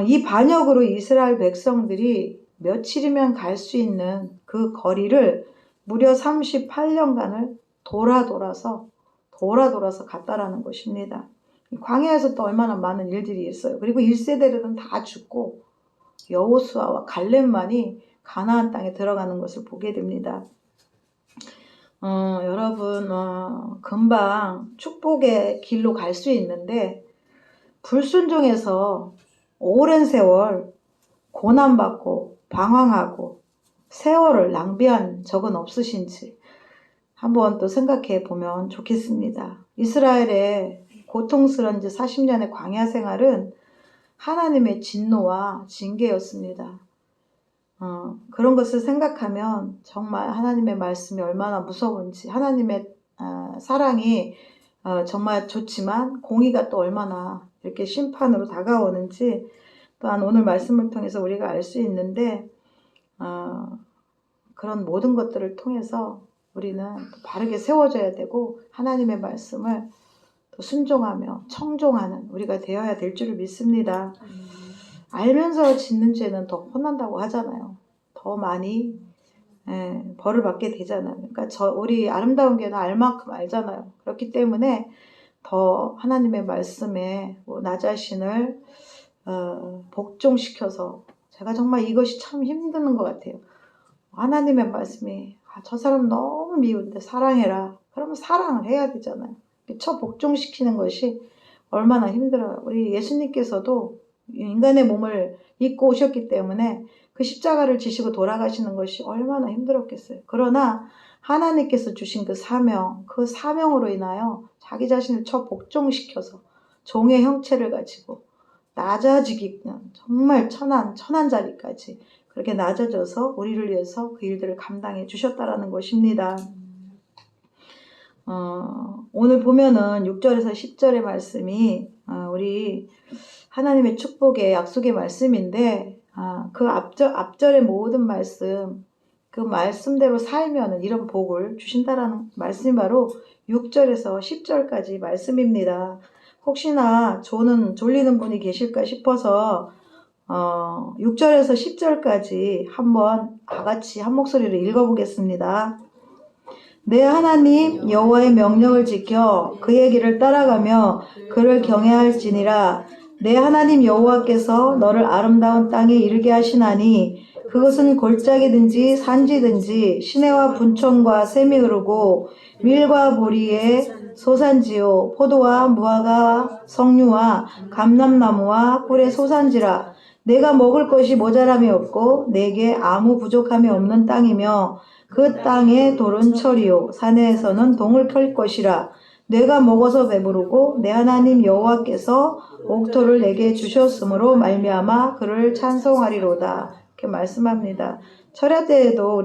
[SPEAKER 1] 이 반역으로 이스라엘 백성들이 며칠이면 갈 수 있는 그 거리를 무려 38년간을 돌아돌아서 갔다라는 것입니다. 광야에서 또 얼마나 많은 일들이 있어요. 그리고 1세대들은 다 죽고 여호수아와 갈렙만이 가나안 땅에 들어가는 것을 보게 됩니다. 여러분 금방 축복의 길로 갈 수 있는데 불순종해서 오랜 세월 고난받고 방황하고 세월을 낭비한 적은 없으신지 한번 또 생각해 보면 좋겠습니다. 이스라엘의 고통스러운 40년의 광야 생활은 하나님의 진노와 징계였습니다. 그런 것을 생각하면 정말 하나님의 말씀이 얼마나 무서운지, 하나님의 사랑이 정말 좋지만 공의가 또 얼마나 이렇게 심판으로 다가오는지 또한 오늘 말씀을 통해서 우리가 알 수 있는데 그런 모든 것들을 통해서 우리는 바르게 세워져야 되고 하나님의 말씀을 또 순종하며 청종하는 우리가 되어야 될 줄을 믿습니다. 알면서 짓는 죄는 더 혼난다고 하잖아요. 더 많이 벌을 받게 되잖아요. 그러니까 우리 아름다운 교회는 알 만큼 알잖아요. 그렇기 때문에 더 하나님의 말씀에 나 자신을 복종시켜서 제가 정말 이것이 참 힘든 것 같아요. 하나님의 말씀이 저 사람 너무 미운데 사랑해라. 그러면 사랑을 해야 되잖아요. 복종시키는 것이 얼마나 힘들어요. 우리 예수님께서도 인간의 몸을 입고 오셨기 때문에 그 십자가를 지시고 돌아가시는 것이 얼마나 힘들었겠어요. 그러나 하나님께서 주신 그 사명으로 인하여 자기 자신을 복종시켜서 종의 형체를 가지고 낮아지기 정말 천한 자리까지 그렇게 낮아져서 우리를 위해서 그 일들을 감당해 주셨다라는 것입니다. 오늘 보면은 6절에서 10절의 말씀이 우리 하나님의 축복의 약속의 말씀인데 그 앞절의 모든 말씀 그 말씀대로 살면은 이런 복을 주신다라는 말씀이 바로 6절에서 10절까지 말씀입니다. 혹시나 졸리는 분이 계실까 싶어서 6절에서 10절까지 한번 다 같이 한 목소리로 읽어보겠습니다. 내 하나님 여호와의 명령을 지켜 그의 길을 따라가며 그를 경외할지니라. 내 하나님 여호와께서 너를 아름다운 땅에 이르게 하시나니 그것은 골짜기든지 산지든지 시내와 분촌과 샘이 흐르고 밀과 보리의 소산지요 포도와 무화과 석류와 감람나무와 꿀의 소산지라. 내가 먹을 것이 모자람이 없고 내게 아무 부족함이 없는 땅이며 그 땅의 돌은 철이요 산에서는 동을 펼 것이라. 내가 먹어서 배부르고 내 하나님 여호와께서 옥토를 내게 주셨으므로 말미암아 그를 찬송하리로다. 이렇게 말씀합니다. 철야 때에도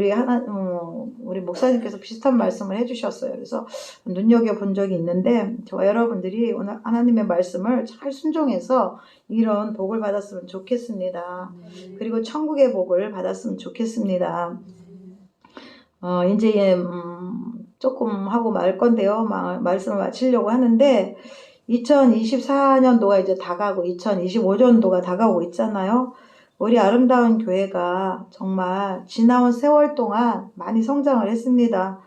[SPEAKER 1] 우리 목사님께서 비슷한 말씀을 해주셨어요. 그래서 눈여겨 본 적이 있는데 저와 여러분들이 오늘 하나님의 말씀을 잘 순종해서 이런 복을 받았으면 좋겠습니다. 그리고 천국의 복을 받았으면 좋겠습니다. 이제 조금 하고 말 건데요. 말씀을 마치려고 하는데 2024년도가 이제 다가고 2025년도가 다가오고 있잖아요. 우리 아름다운 교회가 정말 지나온 세월 동안 많이 성장을 했습니다.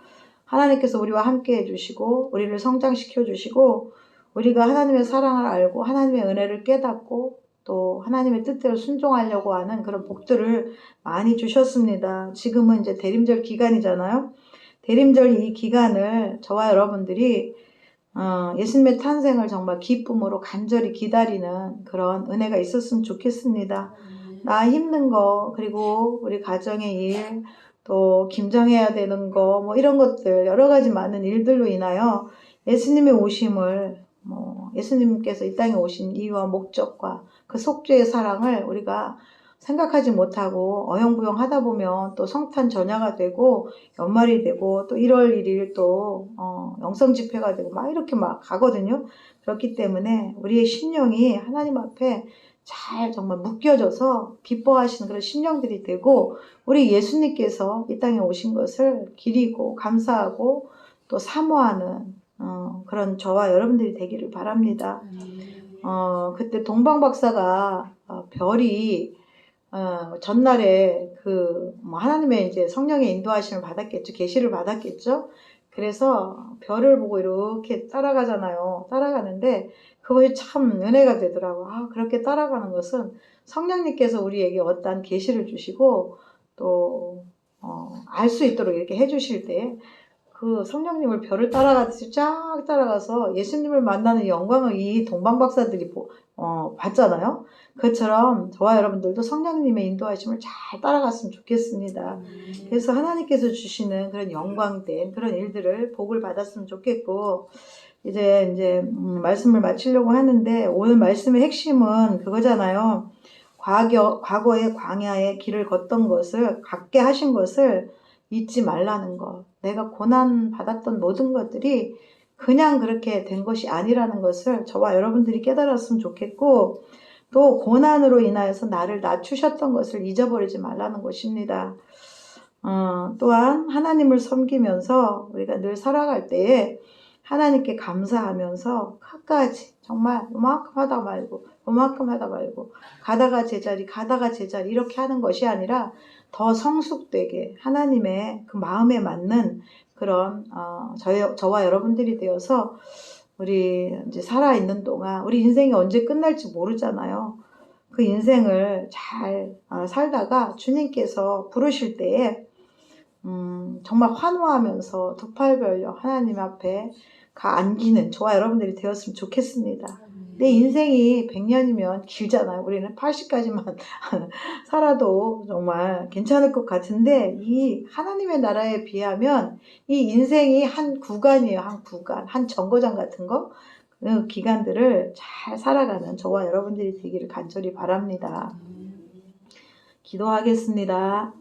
[SPEAKER 1] 하나님께서 우리와 함께 해주시고 우리를 성장시켜 주시고 우리가 하나님의 사랑을 알고 하나님의 은혜를 깨닫고 또 하나님의 뜻대로 순종하려고 하는 그런 복들을 많이 주셨습니다. 지금은 이제 대림절 기간이잖아요. 대림절 이 기간을 저와 여러분들이 예수님의 탄생을 정말 기쁨으로 간절히 기다리는 그런 은혜가 있었으면 좋겠습니다. 나 힘든 거 그리고 우리 가정의 일 또 김장해야 되는 거 뭐 이런 것들 여러 가지 많은 일들로 인하여 예수님의 오심을 예수님께서 이 땅에 오신 이유와 목적과 그 속죄의 사랑을 우리가 생각하지 못하고 어영부영 하다 보면 또 성탄 전야가 되고 연말이 되고 또 1월 1일 또 영성 집회가 되고 막 이렇게 막 가거든요. 그렇기 때문에 우리의 심령이 하나님 앞에 잘 정말 묶여져서 기뻐하시는 그런 심령들이 되고 우리 예수님께서 이 땅에 오신 것을 기리고 감사하고 또 사모하는 그런 저와 여러분들이 되기를 바랍니다. 그때 동방박사가 별이 전날에 하나님의 이제 성령의 인도하심을 받았겠죠. 계시를 받았겠죠. 그래서 별을 보고 이렇게 따라가잖아요. 따라가는데 그것이 참 은혜가 되더라고요. 그렇게 따라가는 것은 성령님께서 우리에게 어떠한 계시를 주시고 또 알 수 있도록 이렇게 해주실 때 그 성령님을 별을 따라가듯이 쫙 따라가서 예수님을 만나는 영광을 이 동방박사들이 봤잖아요. 그처럼 저와 여러분들도 성령님의 인도하심을 잘 따라갔으면 좋겠습니다. 그래서 하나님께서 주시는 그런 영광된 그런 일들을 복을 받았으면 좋겠고 이제 말씀을 마치려고 하는데 오늘 말씀의 핵심은 그거잖아요. 과거의 광야의 길을 걷던 것을 갖게 하신 것을 잊지 말라는 것. 내가 고난 받았던 모든 것들이 그냥 그렇게 된 것이 아니라는 것을 저와 여러분들이 깨달았으면 좋겠고 또 고난으로 인하여서 나를 낮추셨던 것을 잊어버리지 말라는 것입니다. 또한 하나님을 섬기면서 우리가 늘 살아갈 때에 하나님께 감사하면서 끝까지 정말 요만큼 하다 말고 가다가 제자리 이렇게 하는 것이 아니라 더 성숙되게 하나님의 그 마음에 맞는 그런 저와 여러분들이 되어서 우리 이제 살아있는 동안 우리 인생이 언제 끝날지 모르잖아요. 그 인생을 잘 살다가 주님께서 부르실 때에 정말 환호하면서 두 팔 벌려 하나님 앞에 안기는 저와 여러분들이 되었으면 좋겠습니다. 내 인생이 100년이면 길잖아요. 우리는 80까지만 살아도 정말 괜찮을 것 같은데 이 하나님의 나라에 비하면 이 인생이 한 구간이에요. 한 구간, 한 정거장 같은 거. 그 기간들을 잘 살아가는 저와 여러분들이 되기를 간절히 바랍니다. 기도하겠습니다.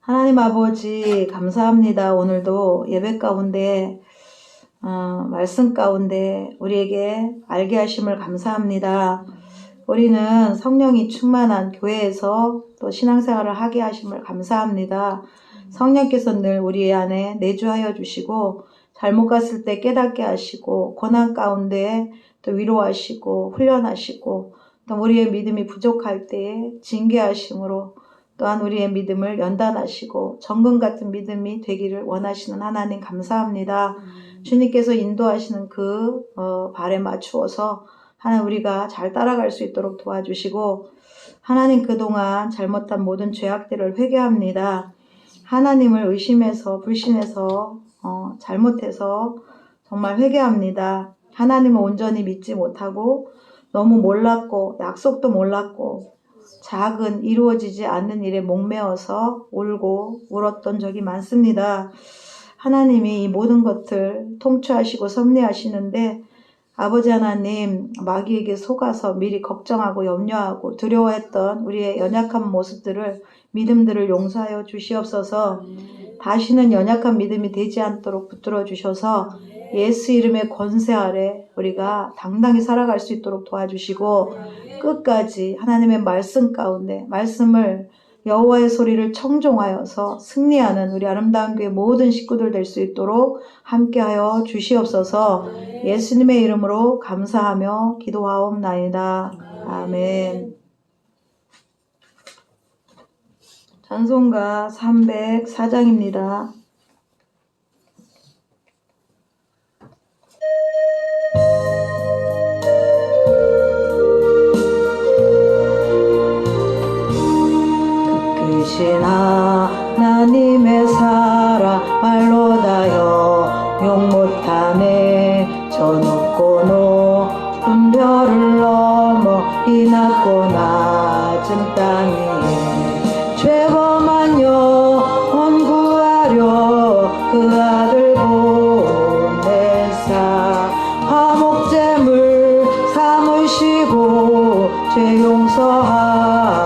[SPEAKER 1] 하나님 아버지 감사합니다. 오늘도 예배 가운데 말씀 가운데 우리에게 알게 하심을 감사합니다. 우리는 성령이 충만한 교회에서 또 신앙생활을 하게 하심을 감사합니다. 성령께서 늘 우리 안에 내주하여 주시고 잘못 갔을 때 깨닫게 하시고 고난 가운데 또 위로하시고 훈련하시고 또 우리의 믿음이 부족할 때에 징계하심으로 또한 우리의 믿음을 연단하시고 정금 같은 믿음이 되기를 원하시는 하나님 감사합니다. 주님께서 인도하시는 그 발에 맞추어서 하나님 우리가 잘 따라갈 수 있도록 도와주시고 하나님, 그동안 잘못한 모든 죄악들을 회개합니다. 하나님을 의심해서 불신해서 잘못해서 정말 회개합니다. 하나님을 온전히 믿지 못하고 너무 몰랐고 약속도 몰랐고 작은 이루어지지 않는 일에 목매어서 울고 울었던 적이 많습니다. 하나님이 이 모든 것을 통치하시고 섭리하시는데 아버지 하나님, 마귀에게 속아서 미리 걱정하고 염려하고 두려워했던 우리의 연약한 모습들을, 믿음들을 용서하여 주시옵소서. 다시는 연약한 믿음이 되지 않도록 붙들어 주셔서 예수 이름의 권세 아래 우리가 당당히 살아갈 수 있도록 도와주시고, 끝까지 하나님의 말씀 가운데 말씀을 여호와의 소리를 청종하여서 승리하는 우리 아름다운 교회 모든 식구들 될 수 있도록 함께하여 주시옵소서. 예수님의 이름으로 감사하며 기도하옵나이다. 아멘. 찬송가 304장입니다. 크신 하나님의 사랑 말로 다여 용 못하네. 저 높고 높은 별을 넘어 이 낮고 낮은 땅 위에 죄범한 영혼 구하려 그 아들 보내사 화목제물 삼으시고 죄 용서하셨네.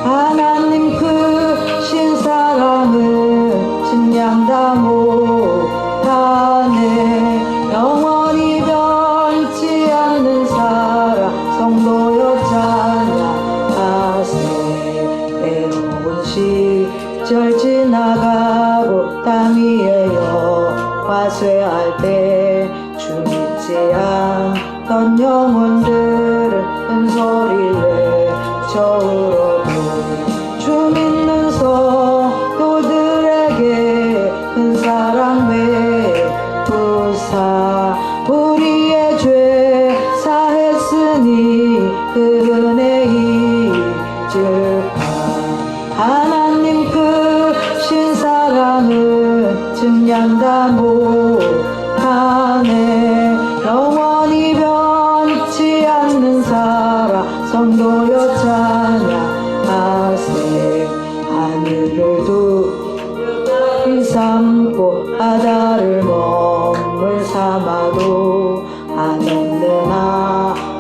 [SPEAKER 1] 하나님 크신 사랑은 증량다 못하네. 영원히 변치 않는 사랑 성도여 찬양하세. 외로운 시절 지나가고 땅 위에 여호와 쇠할 때 주 믿지 않던 영혼들은 큰 소리를 외쳐 울어도 주 믿는 성도들에게 큰 사랑 베푸사 우리의 죄 사했으니 그 은혜 잊을까. 하나님 크신 사랑은 증량다 못하네. 영원히 변치 않는 사랑 성도여 찬양하세. 하늘을 둘 삼고 바다를 머물 삼아도 한없는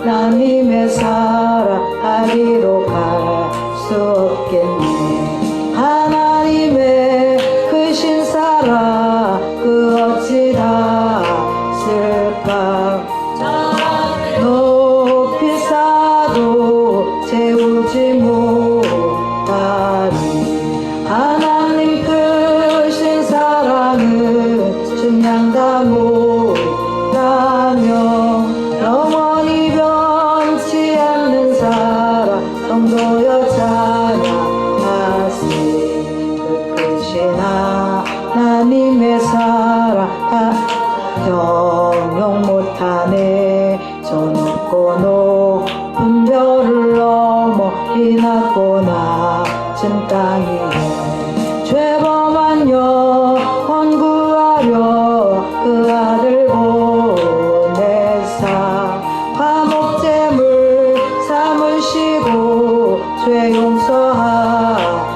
[SPEAKER 1] 하나님의 사랑 다리로 갈 수 없겠네. 하나님의 크신 사랑 그 어찌 닿을까. 높이 쌓아도 채우지 못하리. 하나님 크신 사랑은 증량다 못하며 영원히 변치 않는 사랑 성도여 찬양하세. 그 크신 하나님의 사랑 형용 못하네. 저 높고 높은 별을 넘어 이 낮고 낮은 땅 위에 죄범한 영혼 구하려 그 아들 보내사 화목제물 삼으시고 죄 용서하셨네.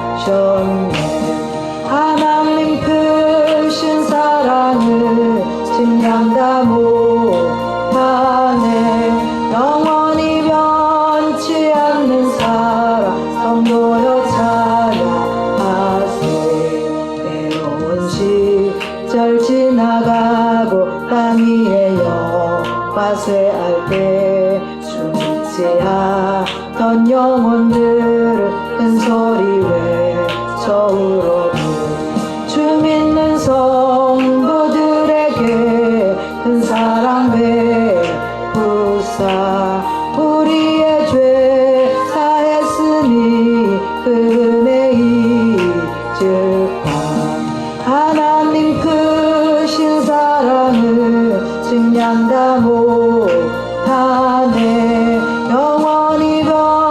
[SPEAKER 1] 하나님 크신 사랑은 증량다 못하네. 영원히 변치 않는 사랑 성도여 찬양하세. 외로운 시절 지나가고 땅 위에 여호와 쇠할 때 주 믿지 않던 영혼들은 큰 소리 외쳐 울어도 주 믿는 성도들에게 큰 사랑 베푸사 우리의 죄 사했으니 그 은혜 잊을까. 하나님 크신 사랑은 증량다 못하네. 영원히 변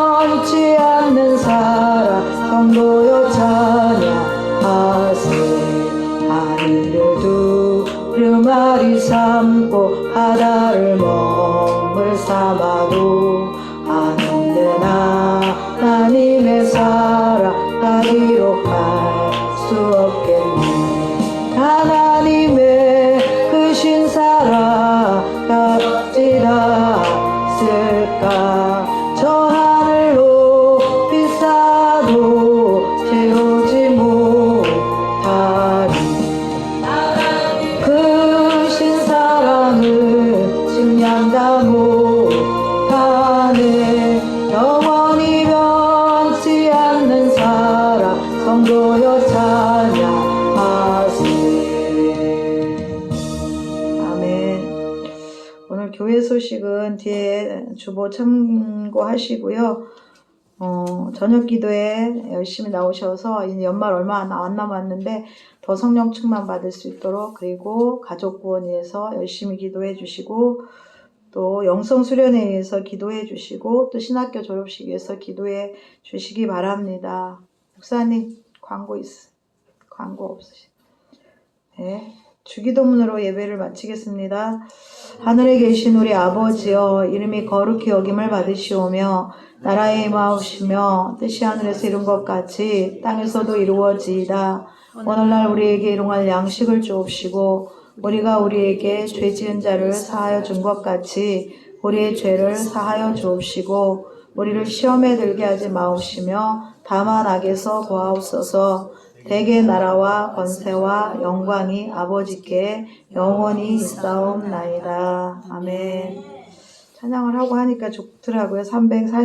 [SPEAKER 1] 하늘을 두루마리 삼고 바다를 먹물 삼아도 하늘은 하나님의 사랑 기록할 수 없겠네. 하나님의 크신 사랑 값지다 쓸까. 저 하늘 높이 쌓아도 채우지 못하리. 크신 사랑을 측량다 못하네. 영원히 변치 않는 사랑 성도여 찬양하세. 아멘. 오늘 교회 소식은 뒤에 주보 참고하시고요. 저녁 기도에 열심히 나오셔서 이제 연말 얼마 안 남았는데 더 성령 충만 받을 수 있도록, 그리고 가족 구원에 위해서 열심히 기도해 주시고, 또 영성 수련에 의해서 기도해 주시고, 또 신학교 졸업식 위해서 기도해 주시기 바랍니다. 목사님 광고 없으시? 네. 주기도문으로 예배를 마치겠습니다. 하늘에 계신 우리 아버지여, 이름이 거룩히 여김을 받으시오며 나라에 임하오시며 뜻이 하늘에서 이룬 것 같이 땅에서도 이루어지이다. 오늘날 우리에게 일용할 양식을 주옵시고, 우리가 우리에게 죄 지은 자를 사하여 준 것 같이 우리의 죄를 사하여 주옵시고, 우리를 시험에 들게 하지 마옵시며 다만 악에서 구하옵소서. 대개 나라와 권세와 영광이 아버지께 영원히 있사옵나이다. 아멘. 찬양을 하고 하니까 좋더라고요. 340